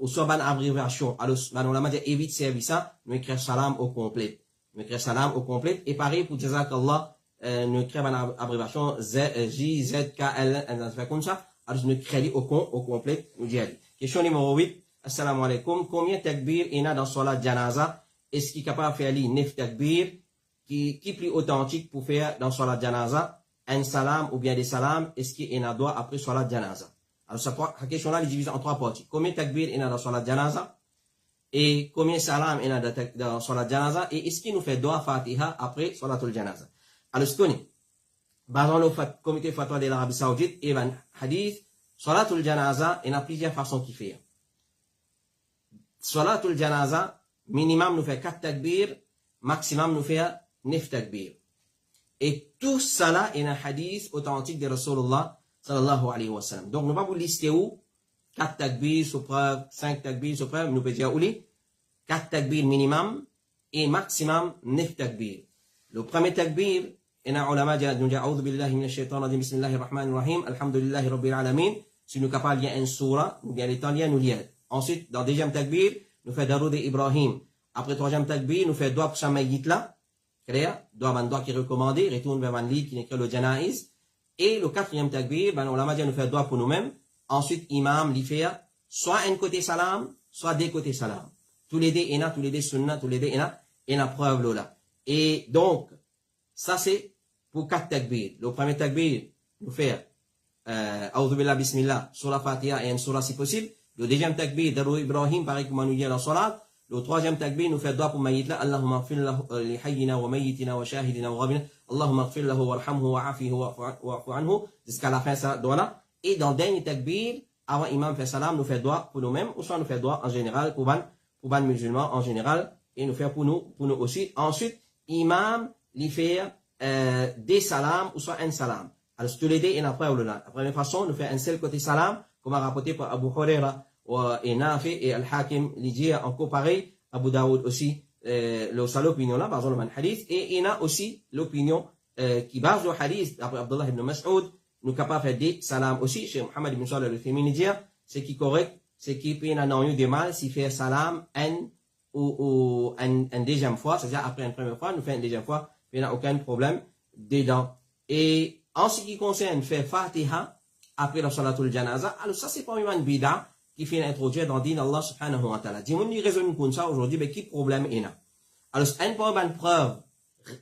S1: ou soit ban abréviation. Alors, nous avons dit évite service ça, nous écrit salam au complet. Nous écrit salam au complet, et pareil pour Jazakallah, nous écrit ban abréviation JZKL, comme ça, alors nous écrit au complet, nous dit. Question numéro 8. Assalamu alaikum. Combien takbir il y a dans Salat Janaza? Est-ce qu'il est capable de faire les 9 takbir qui est plus authentique pour faire dans Salat Janaza? Un salam ou bien des salams, est-ce qu'il y en a droit après Salat Janaza? Alors, la question-là est divisée en 3 parties. Combien takbir il y a dans Salat Janaza? Et combien salam il y a dans Salat Janaza? Et est-ce qu'il nous fait droit Fatiha après Salatul Janaza? Alors, ce qu'on est, basant le comité fatwa de l'Arabie Saoudite, et un hadith, Salatul Janaza, il y a plusieurs façons qu'il fait. Salatul Janaza, minimum nous fait 4 takbir, maximum nous fait 9 takbir. Et tout cela est un hadith authentique de Rasulullah sallallahu alayhi wa sallam. Donc, nous ne pouvons pas vous lister où 4 takbir sous preuve, 5 takbir sous preuve, nous pouvons dire où les 4 takbir minimum et maximum 9 takbir. Le premier takbir, il y a un ulama qui dit A'udhu billahi minash shaitan rajim, bismillahir rahmanir rahim, alhamdulillahi rabbil alamin. Si nous sommes capables de lire une surah, nous bien l'étant lire, nous lire. Ensuite, dans le deuxième takbir, nous faisons Daroud et Ibrahim. Après le troisième takbir, nous faisons Doua pour sa maïgit là. Doua qui est recommandé, retourne vers un livre qui écrit le Janaïs. Et le quatrième takbir, on l'a dit, nous faisons Doua pour nous-mêmes. Ensuite, imam, l'y fait soit un côté salam, soit des côtés salam. Tous les deux, il y a, tous les deux sunnah, tous les deux, il y a preuve là. Et donc, ça c'est pour 4 takbir. Le premier takbir, nous faisons A'udhu billah bismillah, sur la Fatiha et un surah si possible. Le deuxième takbir, Daroud Ibrahim, pareil comme nous dit dans Salat. Le troisième takbir, nous fait doigt pour Mayyit là. Allahumma gfir lahu li hayyina wa mayyitina wa shahidina wa ghabina. Allahumma gfir lahu warhamhu wa afihi wa'fu anhu. Jusqu'à la fin, ça doit là. Et dans le dernier takbir, avant imam fait salam, nous fait doigt pour nous-mêmes, ou soit nous fait doigt en général pour ban musulmans en général, et nous fait pour nous aussi. Ensuite, imam, lui fait, des salams, ou soit un salam. Alors, tous les deux, il y a preuve là. La première façon, nous fait un seul côté salam, comme a rapporté par Abu Huraira, et Nafi et Al-Hakim, l'idée encore pareil, Abu Daoud aussi, l'opinion là, par exemple, le hadith, et il y a aussi l'opinion, qui base le hadith, d'après Abdullah ibn Mas'ud, nous capables de faire des salams aussi, chez Muhammad ibn Salih al-Uthaymeen, dit, c'est qui correct, c'est qui peut n'a eu de mal, s'il fait salam, ou une deuxième fois, c'est-à-dire après une première fois, nous fait une deuxième fois, il n'y a aucun problème dedans. Et, en ce qui concerne faire Fatiha, après la Salatul Janaza, alors ça c'est pas vraiment une bida qui fait introduire dans le din Allah subhanahu wa ta'ala. Dis-moi, nous raisonnons comme ça aujourd'hui, mais qui problème il y a? Alors, c'est une preuve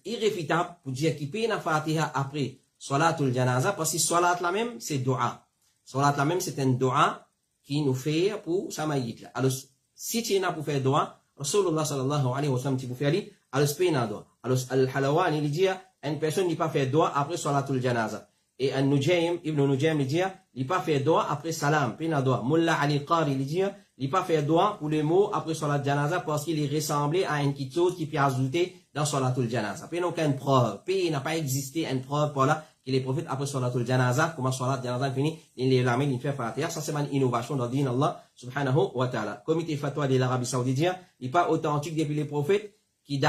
S1: irréfutable pour dire qu'il peut y avoir Fatiha après Salatul Janaza, parce que Salat la même, c'est dua. Salat la même, c'est un dua qui nous fait pour sa maït. Alors, si tu es pour faire dua, Rasulullah sallallahu alayhi wa sallam, tu peux faire lui, alors c'est pas une dua. Alors, Al-Halawani, il dit, une personne n'est pas fait dua après Salatul Janaza. Et Ibn Nujaym, il dit, il pas fait doigt après salam, puis il doigt. Mullah Ali Qari, il dit, il pas fait doigt pour le mot après salat janaza parce qu'il est ressemblé à une petite chose qui peut ajouter dans salatul janaza. Puis il n'a aucune preuve. Puis il n'a pas existé une preuve pour là que les prophètes après salatul janaza, comment salat janaza finit, il les ramène, il fait fatiha. Ça c'est une innovation dans le din Allah subhanahu wa ta'ala. Comité fatwa de l'Arabie Saoudite, il n'est pas authentique depuis les prophètes qui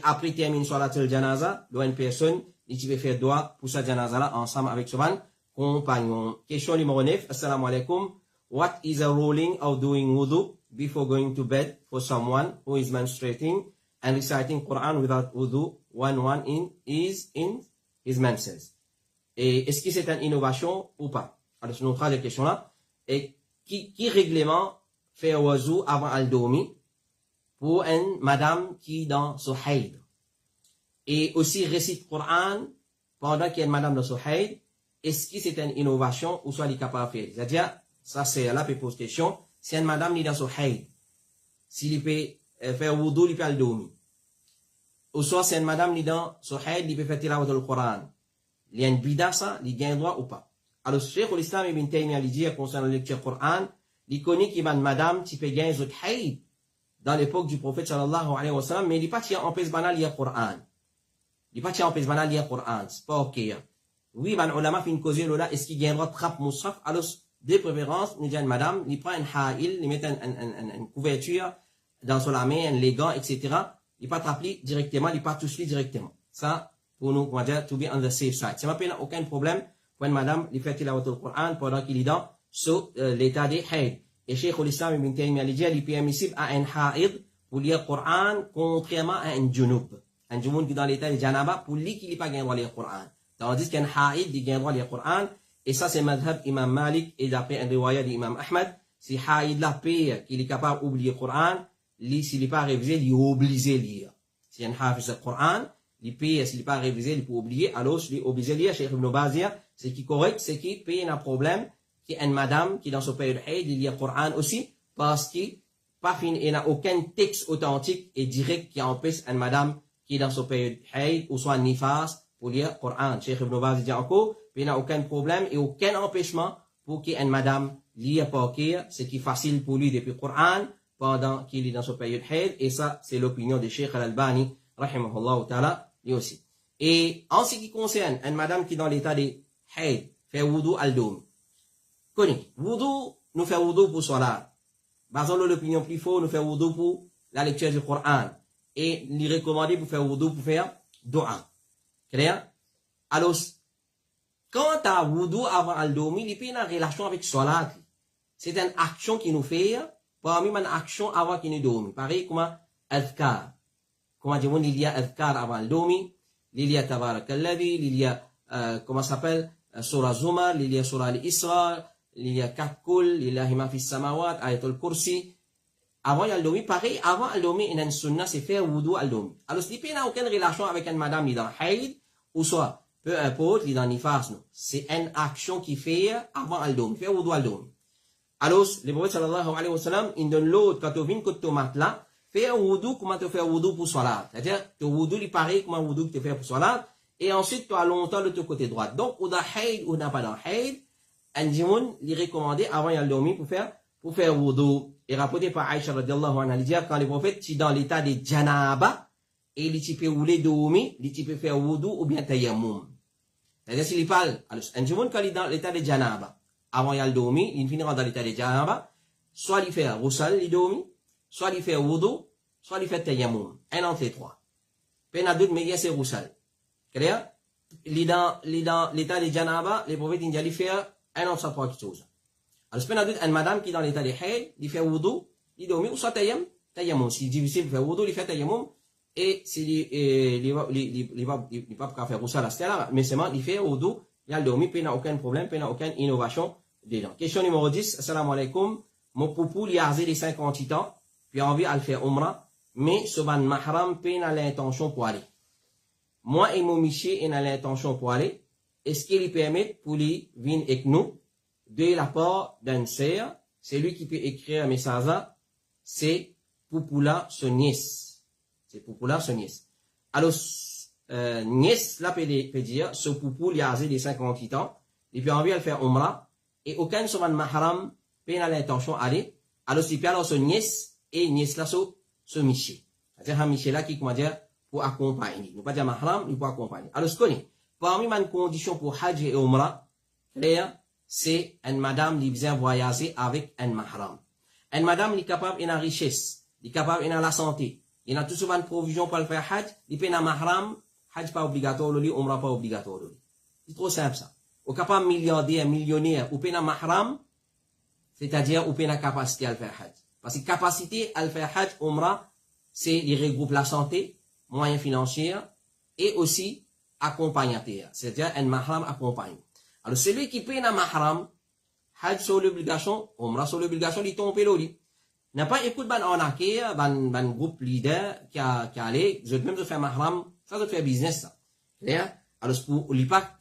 S1: après termine salatul janaza, une personne, il va faire doigt pour sa janaza là ensemble avec son compagnon. Question numéro 9. Assalamu alaikum. What is a ruling of doing wudu before going to bed for someone who is menstruating and reciting Quran without wudu when one is in his menses? Et est-ce que c'est une innovation ou pas? Alors, nous avons la question là. Et qui règlement fait wudu avant al dormir pour une madame qui dans son haïd? Et aussi récite Quran pendant qu'il y a une madame dans son haïd. Est-ce que c'est une innovation ou soit il est capable de faire? C'est-à-dire, ça c'est là pour poser question. Si une madame est dans son haïd, s'il peut faire wudu, il peut le dormir. Ou soit si une madame est dans son haïd, il peut faire tilawat le Coran. Il y a une bida ça, il gagne droit ou pas. Alors, Cheikh l'Islam Ibn Taymiyyah dit concernant la lecture Coran, il connaît qu'il y a une madame qui peut gagner son haïd dans l'époque du prophète sallallahu alayhi wa sallam, mais il n'est pas en pèse banal lire Coran. Il n'est pas en pèse banal lire Coran. C'est pas ok. Oui, ben, ulama fait une cause là, est-ce qu'il gagne droit de trappe moussaf? Alors, de préférence, nous disons, madame, il prend un haïl, il met une couverture dans son main, un légan, etc. Il pas trapper directement, il pas toucher directement. Ça, pour nous, on va dire, to be on the safe side. Ça m'appelle aucun problème pour une madame, il fait tilawat al Coran pendant qu'il est dans l'état des haïd. Et Cheikh l'Islam Ibn Taymiyyah dit, il est permissible à un haïd pour lire Coran, contrairement à un junub. Un junub qui est dans l'état de janaba, pour lui qui n'est pas gagné à lire Coran. Tandis qu'un haïd, il gagne droit à lire Coran. Et ça, c'est madhab Imam Malik et d'après un riwaya d'Imam Ahmad. Si haïd la paye, qu'il est capable d'oublier le Coran, s'il n'est pas révisé, il est obligé de lire. Si un hafiz le Coran, il paye, s'il n'est pas révisé, il peut oublier, alors il est obligé de lire. Cheikh Ibn Baz, c'est qui est correct, c'est qu'il paye un problème, qui est une madame qui dans son période haïd, il lit le Coran aussi, parce qu'il n'a aucun texte authentique et direct qui empêche une madame qui est dans son période haïd, ou soit nifas, pour lire le Coran. Cheikh Ibn Baz dit encore, il n'y a aucun problème et aucun empêchement pour qu'une madame lire Pakir, ce qui est facile pour lui depuis le Coran, pendant qu'il est dans son période haïd, et ça, c'est l'opinion de Cheikh Al-Albani, rahimahullah ta'ala, lui aussi. Et en ce qui concerne une madame qui est dans l'état de haïd, fait wudu al-doum. Connais, wudu, nous fait wudu pour salat. Basons l'opinion plus fort, nous fait wudu pour la lecture du Coran. Et il est recommandé pour faire wudu pour faire dua. Clair? Alors, quand tu as wudu avant al-dormir, il y a une relation avec salat. C'est une action qui nous fait, parmi une action avant qu'il nous dorme. Pareil comme adhkar. Comme il y a adhkar avant al-dormir, il y a tabarakalladhi, il y a, comment ça s'appelle, surah Zumar, il y a surah al-Isra, il y a Katkul, il y a Hima fis samawat, ayatul kursi. Avant al-dormir, pareil, avant al-dormir, il y a une sunna, c'est faire wudu al-dormir. Alors, il n'y a aucune relation avec une madame, il est dans haïd, ou soit, peu importe, il est dans nifas, non. C'est une action qui fait avant al-dormir, faire wudu al-dormir. Alors, le prophète sallallahu alayhi wa sallam, il donne l'autre, quand tu viens que tu mat là, fais un wudu, comment tu fais un wudu pour salat. C'est-à-dire, tu wudu, il paraît comme un wudu que tu fais pour salat, et ensuite, tu as longtemps de ton côté droit. Donc, ou dans haïd, ou dans pas dans haïd, un djimoun, il est recommandé avant al-dormir pour faire wudu. Et rapporté par Aïcha radiallahu anha, il dit, quand le prophète, tu es dans l'état de janaba, et il peut rouler dormir, il peut faire wudu ou bien tayammum. C'est-à-dire, s'il parle, alors, un djimoun, quand il est dans l'état de janaba, avant il dormir, il finira dans l'état de janaba, soit il fait roussal, il dormit, soit il fait wudu, soit il fait tayammum. Un entre les trois. Peine à doute, mais il y a ces roussal. Clair? Il est dans l'état de janaba, les prophètes, il fait un entre trois choses. Alors, peine à doute, une madame qui est dans l'état de haïd, il fait wudu, il dormit, ou soit tayammum. Si c'est difficile de faire wudu, il fait tayammum, et s'il il va pas faire roussal à ce là, mais seulement il fait wudu, il a dormi, puis il n'a aucun problème, puis il n'a aucune innovation dedans. Question numéro 10, assalamu alaikum. Mon poupou, il a âgé les 58 ans, puis a envie de faire umrah, mais ce ban mahram, puis il a l'intention pour aller. Moi et mon monsieur, il a l'intention pour aller. Est-ce qu'il permet pour lui venir avec nous, de la part d'un sœur, c'est lui qui peut écrire un message, c'est Poupoula son nièce. C'est Poupoula son nièce. Alors, nièce, là, peut dire, ce poupou, il a âgé de 58 ans, et puis envie de faire Umrah, et aucun souvent mahram, peut a l'intention d'aller, alors il peut alors ce nièce, et nièce là, ce monsieur. C'est-à-dire, un monsieur là qui, comment dire, pour accompagner. Nous pas dire mahram, il pour accompagner. Alors, ce qu'on est, parmi les conditions pour Hajj et Umrah, c'est une madame qui vient voyager avec un mahram. Une madame qui est capable de la richesse, qui est capable de la santé, il y a tout souvent une provision pour le faire Hajj, il peut un mahram, Hajj pas obligatoire, Umrah pas obligatoire. C'est trop simple ça. Au capable milliardaire, millionnaire, ou peut un mahram, c'est-à-dire ou peut la capacité à le faire Hajj. Parce que capacité à le faire Hajj, Umrah, c'est il regroupe la santé, moyens financiers, et aussi accompagnateur, c'est-à-dire un mahram accompagne. Alors celui qui paye un mahram, Hajj sur l'obligation, Umrah sur l'obligation, il tombe l'oli. N'a pas écouté ban arnaqué, ban groupe leader qui a allé, je même de faire mahram, ça de faire business ça. Clair? Alors pour lui pas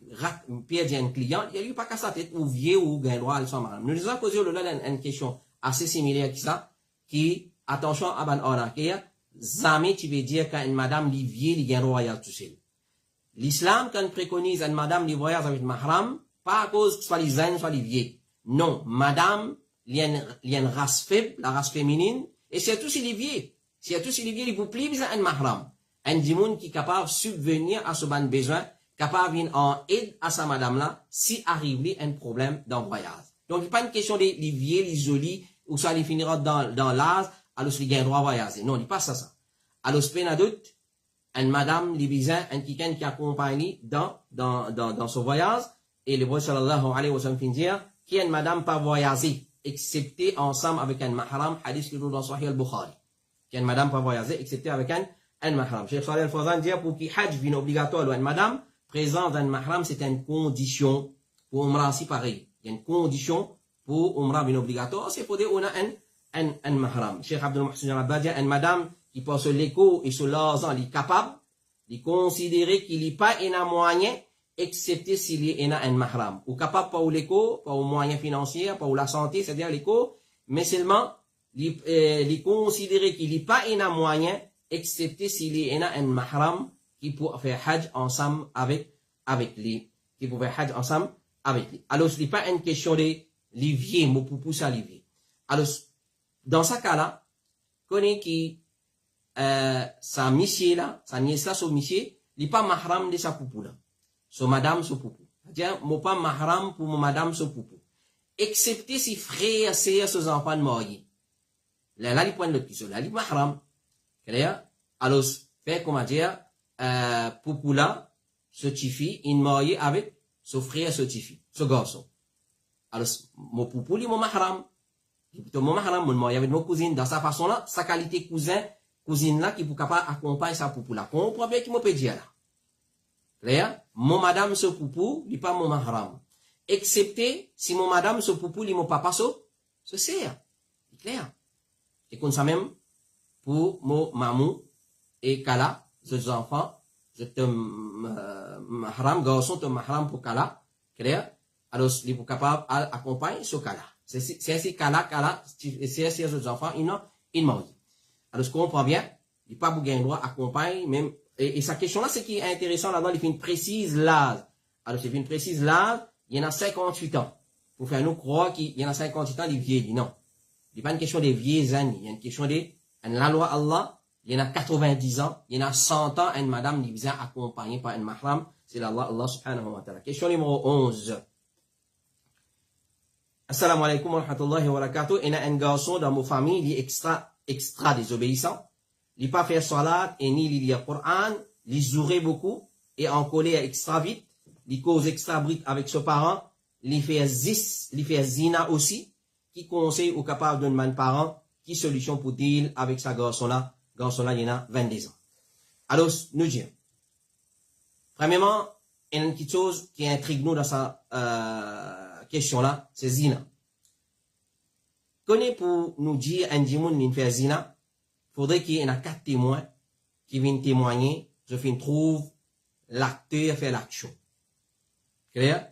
S1: perdre un client, il lui pas qu'à sa tête ou vieux ou gain droit à son mahram. Nous avons posé une question assez similaire qui ça, qui attention à ban arnaqué, jamais tu veux dire qu'une madame li vieux li gain royal tout seul. L'islam quand préconise une madame li voyage avec mahram, pas à cause soit les jeunes soit les vieux. Non, madame, il y a une race faible, la race féminine, et surtout si les vieux. Surtout si les vieux, il vous plaît, ils ont un mahram. Un dimoun qui est capable de subvenir à ce bon besoin, capable de venir en aide à sa madame-là, si arrive un problème dans le voyage. Donc, il n'est pas une question des vieux, les jolis, ou soit ils finiront dans l'âge, alors ils ont droit à voyager. Non, il n'est pas ça. Alors, c'est pas doute, une madame, les besoins, un quelqu'un qui accompagne dans ce voyage, et le prophète sallallahu alayhi wa sallam finit dire, qui est une madame pas voyager, excepté ensemble avec un mahram, hadith qui est dans Sahih al-Bukhari. Qui est une madame pas voyager, excepté avec un mahram. Cheikh Salih al-Fawzan dit, pour qu'il hajj vienne obligatoire, une madame, présence d'un mahram, c'est une condition, pour Umrah aussi pareil. Il y a une condition pour Umrah vienne obligatoire, c'est pour dire, on a un mahram. Cheikh Abdul Muhsin al-Abbad dit, une madame qui passe l'écho et sur l'argent, elle est capable, de considérer qu'il n'y a pas un moyen, excepté s'il y a un mahram. Ou capable pas au l'éco, pas aux moyens financiers, pas ou la santé, c'est-à-dire l'éco, mais seulement, les considérer qu'il n'y a pas un moyen, excepté s'il y a un mahram qui peut faire hajj ensemble avec lui. Qui peut faire hajj ensemble avec lui. Alors, ce n'est pas une question de livier, mon poupou ça livier. Alors, dans ce cas-là, connaît qui, sa monsieur là, sa nièce là, son monsieur, il n'est pas mahram de sa poupou là. So madame so poupou. C'est-à-dire, moi pas mahram pour mon madame so poupou. Excepté si frère, sœur, ses enfants mariés. Là, il point l'autre question. Là, il mahram. Clair? Alors, fait, comment dire, poupou là, ce tifi, il marié avec son frère, ce tifi, ce garçon. Alors, mon poupou, il est mon mahram. Mon mahram, mon marié avec mon cousine. Dans sa façon là, sa qualité cousine là, qui peut capable accompagner sa poupou là. Comprends bien qui m'a peut dire là. Clair? Mon madame ce poupou, il n'est pas mon mahram. Excepté si mon madame ce poupou, il est mon papa ce sert. C'est clair? Et comme ça même, pour mon mamou et Kala, ces enfants, c'est un mahram, garçon, un mahram pour Kala. Clair? Alors, il est capable d'accompagner ce Kala. C'est ainsi Kala, c'est ces enfants, ils m'ont dit. Alors, ce qu'on comprend bien, il n'est pas pour gagner droit accompagner, même. Et sa question-là, c'est qui est intéressant là-dedans, il fait une précise l'âge. Alors, c'est une précise l'âge, il y en a 58 ans. Pour faire nous croire qu'il y en a 58 ans, il vieillit. Non. Il n'est pas une question des vieilles années. Il y a une question la loi Allah, il y en a 90 ans, il y en a 100 ans, une madame qui vient accompagnée par un mahram, c'est Allah subhanahu wa ta'ala. Question numéro 11. Assalamu alaikum wa rahmatullahi wa barakatuh. Il y a un garçon dans ma famille, il est extra désobéissant. Il pas faire salat et ni lire le Coran, il jouerait beaucoup et en colère extra vite, il cause extra vite avec ses parents, il fait zina aussi, qui conseille aux capables de demander parents, qui solution pour deal avec sa garçon-là, il y en a 22 ans. Alors, nous disons, premièrement, il y a une petite chose qui intrigue nous dans sa question-là, c'est zina. Connais pour nous dire un dimoun qui fait zina, faudrait qu'il y ait 4 témoins qui viennent témoigner, je trouve l'acteur fait l'action. Clair?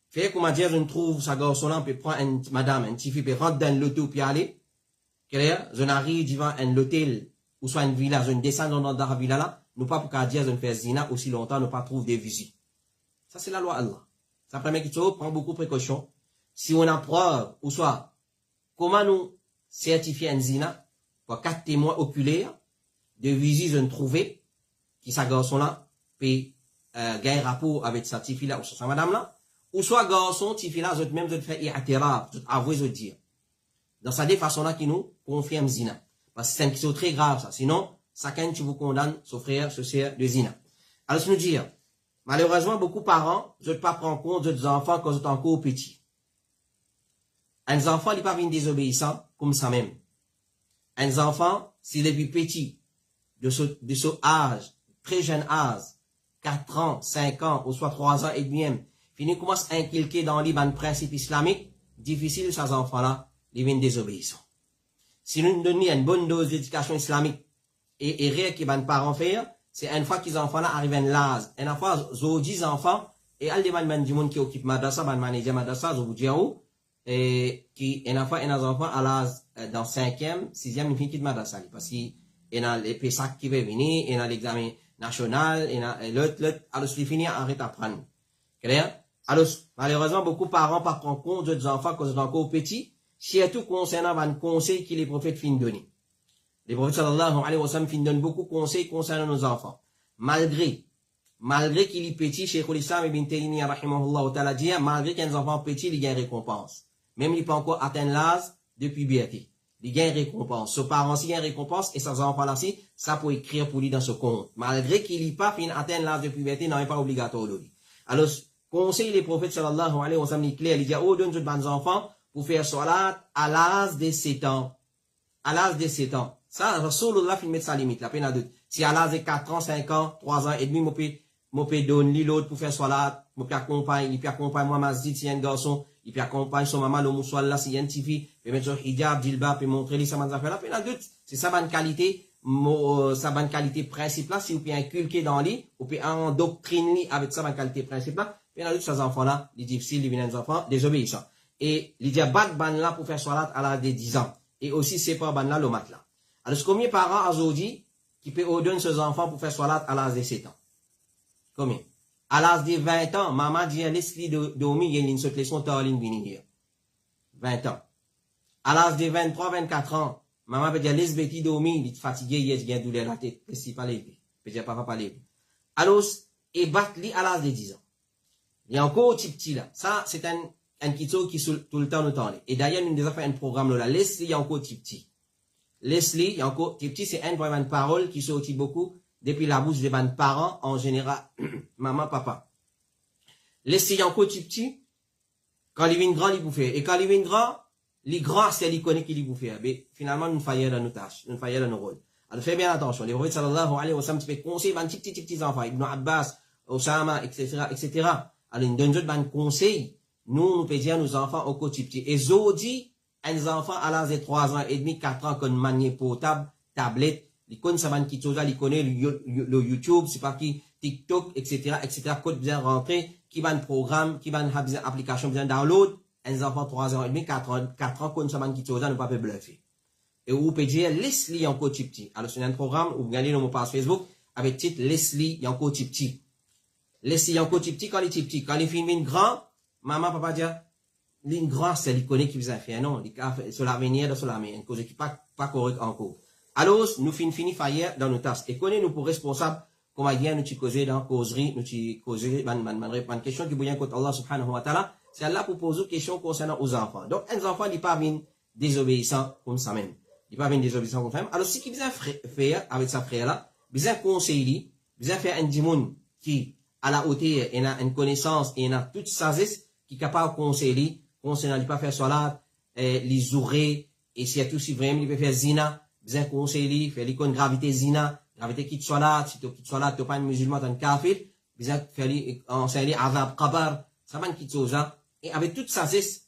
S1: Fait comment dire, je trouve sa garçon-là, on peut prendre une madame, une petite fille, peut rentrer dans l'hôtel puis aller. Clair? Je n'arrive devant un hôtel, ou soit une villa, je descends dans la villa là, nous pas pour dire de faire zina aussi longtemps, nous pas trouver des visites. Ça, c'est la loi Allah. Ça permet qu'il prend beaucoup de précautions. Si on a preuve, ou soit, comment nous certifier un zina, pour 4 témoins oculaires, de visites de trouver, qui sa garçon-là, puis, gagner rapport avec sa petite fille-là, ou sa madame-là, ou soit garçon, petite fille-là, vous même de faire i'tiraf, avouer, de dire. Dans cette façon-là, qui nous confirme zina. Parce que c'est une question très grave, ça. Sinon, chacun, tu vous condamne, son frère, ce sœur de zina. Alors, nous dire, malheureusement, beaucoup de parents, je ne pas prendre compte des enfants quand ils sont encore petits. Un enfant, il n'est pas bien désobéissant, comme ça même. Un enfant, s'il est depuis petit, de ce âge, très jeune âge, 4 ans, 5 ans, ou soit 3 ans et demi, fini commence à inculquer dans les principes islamiques, difficile, ces enfants-là, ils viennent désobéissants. Si nous donnons une bonne dose d'éducation islamique, et rien que les parents font, c'est une fois qu'ils enfants là arrivent à l'âge, une fois, ils 10 enfants, et ils demandent du monde qui occupe madrasa, ban manager madrasa, ils vous disent où, et qui, une fois, un enfant à l'âge, dans 5e, 6e, il finit de madrasa, parce qu'il y a les PSAC qui veulent venir, il y a l'examen national, il y a l'autre, alors il finit, arrête d'apprendre. Clair? Alors, malheureusement, beaucoup de parents par prendre compte des enfants quand ils sont encore petits, surtout concernant un conseil que les prophètes finissent de donner. Les prophètes sallallahu alayhi wa sallam finissent de donner beaucoup de conseils concernant nos enfants. Malgré qu'il est petit, Cheikh al-Islam ibn Taymiyyah rahimahullah ta'ala dit, malgré qu'un enfant petit, il gagne récompense. Même il peut encore atteindre l'âge de puberté. Il gagne récompense. Ce parent aussi gagne récompense et ses enfants là aussi, ça peut écrire pour lui dans ce compte. Malgré qu'il n'est pas fini atteindre l'âge de puberté, non, il n'est pas obligatoire de lui. Alors, conseil les prophètes sallallahu alayhi wa sallam, il est clair, il dit, oh, donne aux enfants pour faire salat à l'âge de 7 ans. À l'âge de 7 ans. Ça, Rasulullah, il met sa limite, la peine à doute. Si à l'âge de 4 ans, 5 ans, 3 ans et demi, mon peut donner l'autre pour faire salat, mon peut accompagner, il peut accompagner moi, masjid, si y a un garçon, il peut accompagner son maman, le moussoir là, si y a une petite fille, il peut mettre son hijab, jilbab, puis montrer lui, ça m'a fait la peine à doute. C'est ça, bonne qualité, sa bonne qualité principe là, si vous pouvez inculquer dans lui, vous pouvez endoctriner avec sa bonne qualité principe là, peine à doute, ces enfants-là, les difficiles, les vilains enfants, désobéissants. Et il dit, bat ban là pour faire salat à l'âge de 10 ans. Et aussi, c'est pas ban là, le mat là. Alors, combien de parents aujourd'hui qui peut ordonner ses enfants pour faire salat à l'âge de 7 ans? Combien? À l'âge de 20 ans, maman dit, laisse-lui dormir, il y a une seule leçon, t'as une venir. 20 ans. À l'âge de 23, 24 ans, maman peut dire, laisse Betty dormir, il est fatigué, il y a une douleur à la tête, laisse pas lever. Peut dire, papa pas lever. Alors, et bat-lui à l'âge de 10 ans. Il y a encore petit là. Ça, c'est un kito qui tout le temps nous tend. Et d'ailleurs, nous avons fait un programme là. Laisse-lui, il y a encore petit. Laisse-lui, il y a encore petit, c'est une parole qui sortit beaucoup depuis la bouche des parents, en général, maman, papa. Laisse-lui, il y a encore petit. Quand il vient grand, il vous fait. Et quand il vient grand, les grands, c'est les connaît qui lui vous fait. Mais finalement, nous faillons dans nos tâches, nous faillons dans nos rôles. Alors, faites bien attention. Les prophètes sallallahu alayhi wa sallam, tu fais conseil, petits enfants, Ibn Abbas, Osama, etc., etc. Alors, nous donnons d'autres conseils. Nous pouvons dire nos enfants au quotidien. Et Zodi, un enfant à l'âge de 3 ans et demi, 4 ans, qu'on manie portable, tablette, ils connaissent ça, qui chose là, ils connaissent le YouTube, c'est pas qui, TikTok, etc., code bien rentré, qui va un programme, qui va une application bien download, un enfant 3 ans et demi, 4 ans, connaissent ça, qui chose là, ne pas bluffer. Et vous pouvez dire, laisse-lui encore petit. Alors, c'est un programme où vous gagnez dans mon page Facebook, avec titre, laisse-lui encore petit. Laisse-lui encore petit quand il est petit. Quand il finit grand, maman, papa dit, les grands, c'est les connaît qui vous a fait, non, sur l'avenir, sur l'avenir, une cause qui n'est pas correcte encore. Alors, nous finissons faillir dans nos tâches. Et connaît nous pour responsables, comme bien nous causer dans causerie, nous causer, une question qui bouillon contre Allah subhanahu wa ta'ala, c'est Allah pour poser une question concernant aux enfants. Donc, un enfant n'est pas bien désobéissant comme ça même. Il n'est pas bien désobéissant comme ça même. Alors, ce qu'il vient faire avec sa frère là, vient conseiller, vient faire un dimon qui, à la hauteur, il a une connaissance et il a toute sagesse qui est capable de conseiller, concernant, il peut faire salat, les ourées, et surtout si vraiment il peut faire zina, bien conseiller, faire l'icône gravité zina, gravité qui te salat, si tu quittes salat, tu n'es pas un musulman, tu es un kafir, bien faire enseigner azab qabar, ça va une petite chose, hein. Et avec toute sagesse,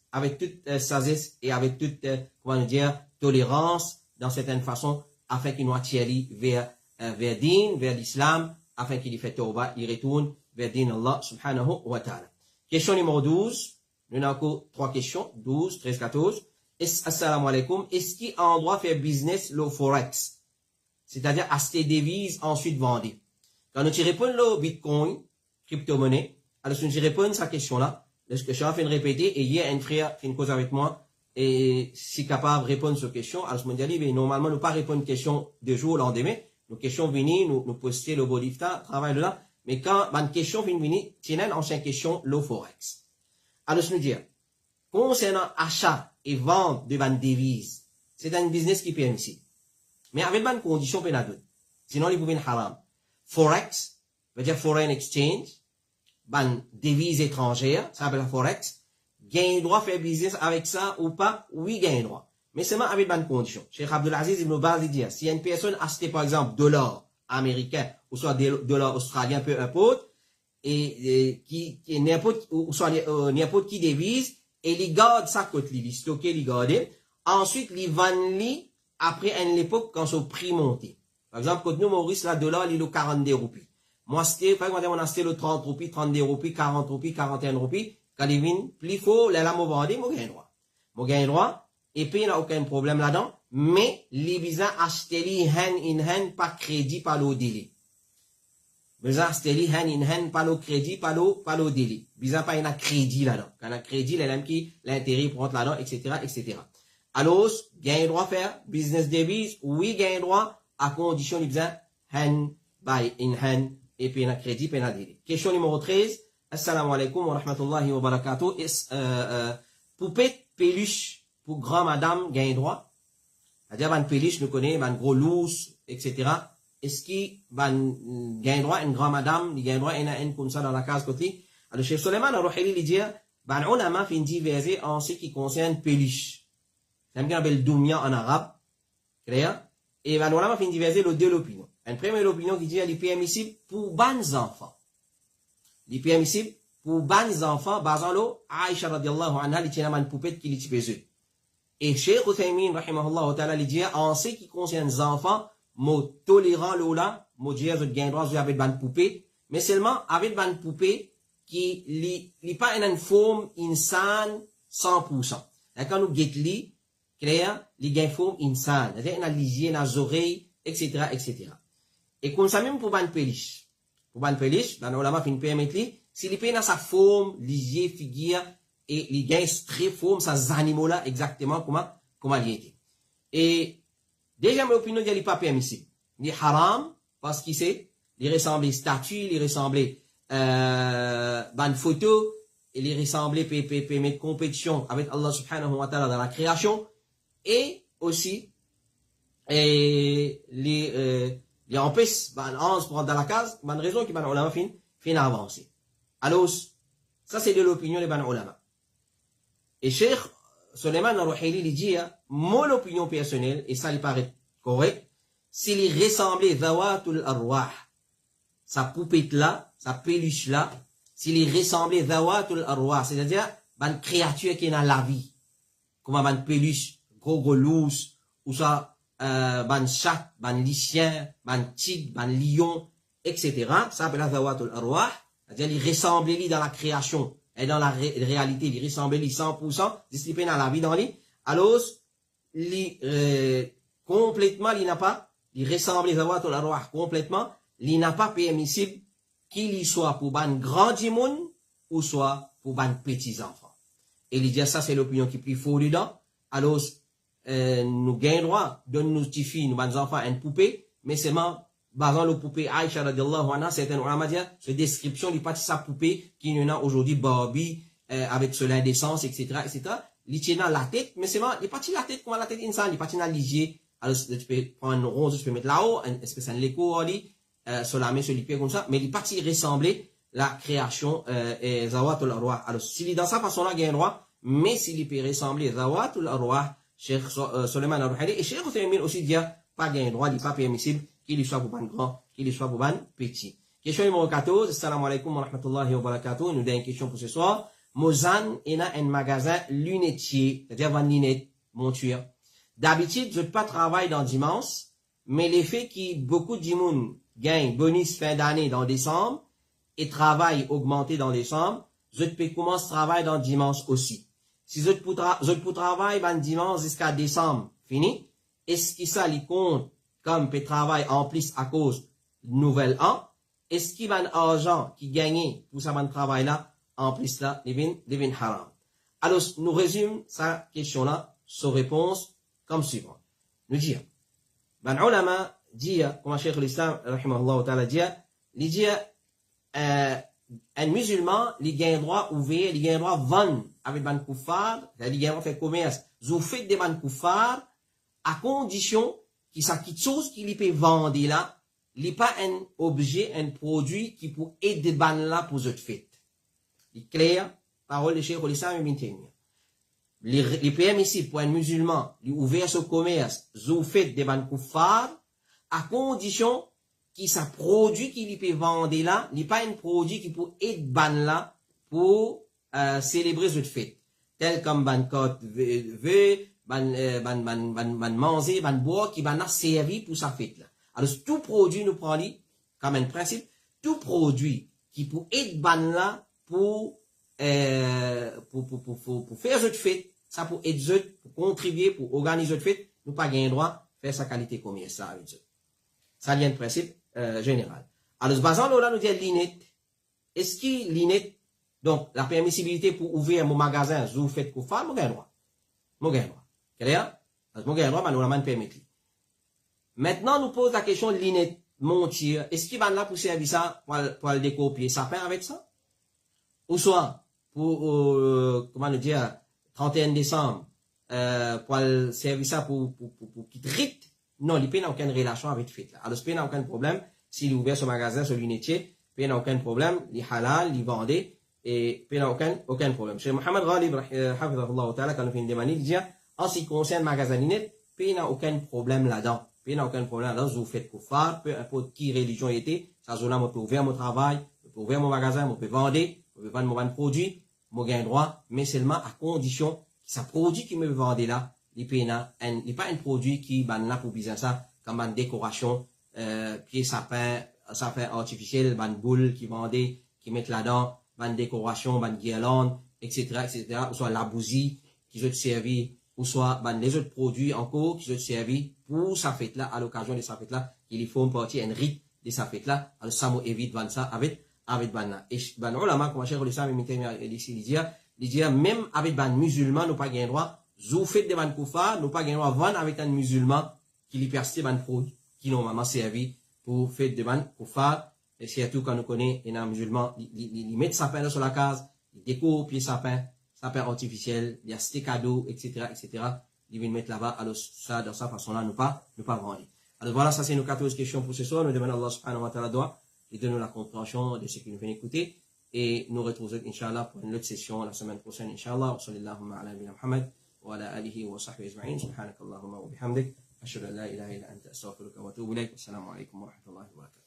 S1: et avec toute, comment dire, tolérance, dans certaines façons, afin qu'il nous attire vers din, vers l'islam, afin qu'il y fait tawbah, il retourne vers din Allah subhanahu wa ta'ala. Question numéro 12. Nous avons encore 3 questions. 12, 13, 14. Assalamu alaikum. Est-ce qu'il y a un droit de faire business le forex? C'est-à-dire acheter des devises, ensuite vendre. Quand nous répondons le Bitcoin, crypto-monnaie, alors si nous répondons à cette question-là, je suis en train de répéter, et hier, un frère fait une cause avec moi, et si capable de répondre à cette question, alors je me dis, mais normalement, nous pas répondre à une question de jour au lendemain, nos questions viennent, nous poster le Bodifta, travail là, mais quand une question vient venir, c'est une ancienne question, le Forex. Alors je me dis, concernant achat et vente de une devise, c'est un business qui permet ici. Mais avec une condition pénale. Sinon, il pouvait être haram. Forex, veut dire foreign exchange, une devise étrangère, ça s'appelle la Forex. Gain droit faire business avec ça ou pas? Oui, gain droit. Mais seulement avec une condition. Cheikh Abdelaziz Ibn Baz dit, si une personne achète par exemple dollars américains ou soit dollars australiens, peu importe, et qui n'importe ou soit n'importe qui devise, et il garde ça côté lui, stocker, il garde. Ensuite, il vend lui après une époque quand son prix monté. Par exemple, quand nous Maurice la dollar, il est 42 roupies. Moi c'était par exemple on a acheté le 30 roupies, 32 roupies, 40 roupies, 41 roupies. Quand il vient plus fort, là moi vendre, moi gagne droit. Moi gagne droit et puis il n'y a aucun problème là-dedans, mais les visas acheter hand in hand par crédit par le délai. Visa acheter hand in hand par le crédit par le délai. Visa pas un crédit là-dedans. Quand un crédit, les mêmes qui l'intérêt prend là-dedans, etc., etc. Alors, gagne droit faire business devise, oui gagne droit à condition de visa hand by in hand et puis un crédit puis un délai. Question numéro 13. Assalamu alaikum wa rahmatullahi wa barakatuh. Poupette peluche pour grand madame gagne droit. C'est-à-dire, une peluche, nous connaissons, une gros lousse, etc. Est-ce qu'il gagne droit une grand madame, il gagne droit une comme ça dans la case côté? Alors, Cheikh Suleiman al-Ruhili lui dit, on a fait une diversité en ce qui concerne peluche. C'est un peu appelle Doumia en arabe. Clair? Et on a fait une diversité de deux opinions. Une première opinion qui dit, il est permissible pour bons enfants. Il est permissible pour bons enfants, basant l'eau, Aïcha radiallahu anha, il tient une poupette qui lui peseux. Et Cheikh Uthaymin, rahimahullah ta'ala, il dit, en ce qui concerne les enfants, mo tolérant l'ola, mo dire, je gagne droit, avec une poupée, mais seulement avec une poupée qui n'est pas une forme insane 100%. Et quand nous guettons, clair, il gagne forme insane. C'est-à-dire, il a lisier, il a les oreilles, etc., etc. Et comme ça même pour une peluche. Pour une peluche, dans l'olama, il permet, s'il est dans sa forme, lisier, figure, et il gagne très forme, ces animaux-là, exactement comment il était. Et, déjà, mon opinion, il n'est pas permissible. Il est haram, parce qu'il sait, il ressemble à une statue, il ressemble à une photo, il ressemble à mettre compétition avec Allah subhanahu wa ta'ala dans la création, et aussi, les empêche, pour rentrer dans la case, une raison qui va ulama fin avancer. Alors, ça c'est de l'opinion des ulama. Et Cheikh Suleiman al-Ruhili lui dit, mon opinion personnelle, et ça lui paraît correct, s'il ressemblait Zawatul Arwah, sa poupette là, sa peluche là, s'il ressemblait Zawatul Arwah, c'est-à-dire, une créature qui est dans la vie, comme une peluche, gros lousse, ou ça, un chat, un lycien, un tigre, un lion, etc. Ça s'appelle Zawatul Arwah, c'est-à-dire, il ressemblait dans la création. Et dans la réalité, il ressemble 100%, il dans la vie dans lui. Alors, complètement, il n'a pas, il ressemble les avoir la roi complètement, il n'a pas permissible qu'il y soit pour ban grand monde ou soit pour ban petits enfants. Et il dit ça, c'est l'opinion qui est plus fort dedans. Alors, nous gagnons droit de nous notifier, nous ban enfants, une poupée, mais seulement, basant le poupée Aïcha radiallahu anha, certains ulama disent, c'est description du parti sa poupée, qui y en a aujourd'hui Barbie, avec cela d'essence, etc., etc. Il tient dans la tête, mais c'est bon, il parti la tête comme la tête insane, il parti dans lisier. Alors, tu peux prendre une rose, tu peux mettre là-haut, est-ce que c'est un léco, sur la main, sur les pieds comme ça, mais il parti ressembler la création, Zawatul Arwah. Alors, s'il est dans sa façon-là, il y a un droit, mais s'il peut ressembler Zawatul Arwah, Cheikh Suleiman al-Ruhili, et Cheikh Uthaymin aussi dit, pas gain droit, il n'est pas permissible, qu'il y soit pour ban grand, qu'il y soit pour ban petit. Question numéro 14. Assalamu alaikum wa rahmatullahi wa barakatuh. Nous avons une question pour ce soir. Mozan est dans un magasin lunetier, c'est-à-dire vendre lunettes, monture. D'habitude, je ne pas travailler dans dimanche, mais l'effet qui beaucoup de monde gagne bonus fin d'année dans décembre et travail augmenté dans décembre, je peux commencer travail dans dimanche aussi. Si je peux travailler dans dimanche jusqu'à décembre, fini, est-ce que ça lui compte comme peut travail en plus à cause du nouvel an? est-ce qu'il y a un argent qui gagne pour ça, travail-là, en plus là, devin haram. Alors, nous résumons sa question-là, sa réponse, comme suivant. Nous disons, ben, ulama dit, comme Cheikh l'Islam, rahimahullah ta'ala dit, un musulman, il a un droit ouvert, il a un droit vendre avec ban koufar, il a un droit faire commerce, vous faites des ban koufar, à condition qu'il s'acquitte quelque chose qu'il peut vendre là, il n'est pas un objet, un produit qui peut aider ban là pour cette fête. Il est clair, parole de Cheikh l'Islam ibn Taymiyyah. Les permissible pour un musulman, lui ouvrir ce commerce, vous faites des ban koufar, à condition qui ça produit qu'il peut vendre là, n'est pas un produit qui peut être ban là pour célébrer cette fête. Tel comme ban côte ban manger, ban boire qui ban servi pour sa fête là. Alors tout produit nous prend comme un principe, tout produit qui peut être ban là pour faire cette fête, ça pour être pour contribuer pour organiser cette fête, nous pas gain droit faire sa qualité commerciale avec eux. Ça vient de principe général. Alors, basant là, nous disons l'inet. Est-ce que l'inet, donc, la permissibilité pour ouvrir mon magasin, vous faites qu'on fasse, mon gain droit. Mon gain droit. Clair? Mon gain droit, nous l'avons permis. Maintenant, nous pose la question de l'inet, mon tir. Est-ce qu'il va là pour servir ça, pour le décopier? Ça fait avec ça? Ou soit, pour, comment nous dire, 31 décembre, pour le servir ça pour qu'il rite? Non, il n'a aucune relation avec le fait. Alors, il n'a aucun problème. S'il ouvre son magasin, son lunetier, il n'a aucun problème. Il est halal, il vendait, et il n'a aucun problème. Chez Mohamed Ghalib, quand on fait une demande, il dit, en ce qui concerne le magasin lunettes, il n'a aucun problème là-dedans. Il n'a aucun problème là-dedans. Vous faites koufar, peu importe qui religion était, ça zone là, je peux ouvrir mon travail, je peux ouvrir mon magasin, je peux vendre, je peux vendre mon produit, je gain droit, mais seulement à condition que ça produit qui me vendait là, il n'est pas un produit qui ban là pour business ça, comme une décoration, pied sapin artificiel, ban boule qui vendait, qui mettent là-dedans, ban décoration, ban guirlande, etc., ou soit la bougie qui sont servi, ou soit ban les autres produits encore qui sont servis pour sa fête là, à l'occasion de sa fête là, il faut une partie, un rite de sa fête là, alors ça évite vendre ça avec ban là. Et ban ulama, comme Cheikh l'Islam il dit, même avec ban musulman, nous pas gain droit. Vous faites des ban koufar, nous pas gain droit vendre avec un musulman qui lui persiste ban produit qui normalement servi pour faire des ban koufar. Et surtout quand nous connaissons un musulman, il met sa peine sur la case, il découpe les sapins artificiel, il y a des cadeaux, etc., il vient mettre là-bas. Alors ça, dans sa façon-là, nous pas vendre. Alors voilà, ça c'est nos 14 questions pour ce soir. Nous demandons à Allah subhanahu wa ta'ala doit et donne-nous la compréhension de ce qui nous vient écouter. Et nous retrouvons, Inch'Allah, pour une autre session la semaine prochaine, Inch'Allah. Wa sallallahu ala nabina Muhammad wa ala alihi wa sahbihi ajma'in. Subhanakallahumma wa bihamdik. Ashhadu an la ilaha illa anta astaghfiruka wa atubu ilayk. Assalamu alaikum wa rahmatullahi wa barakatuh.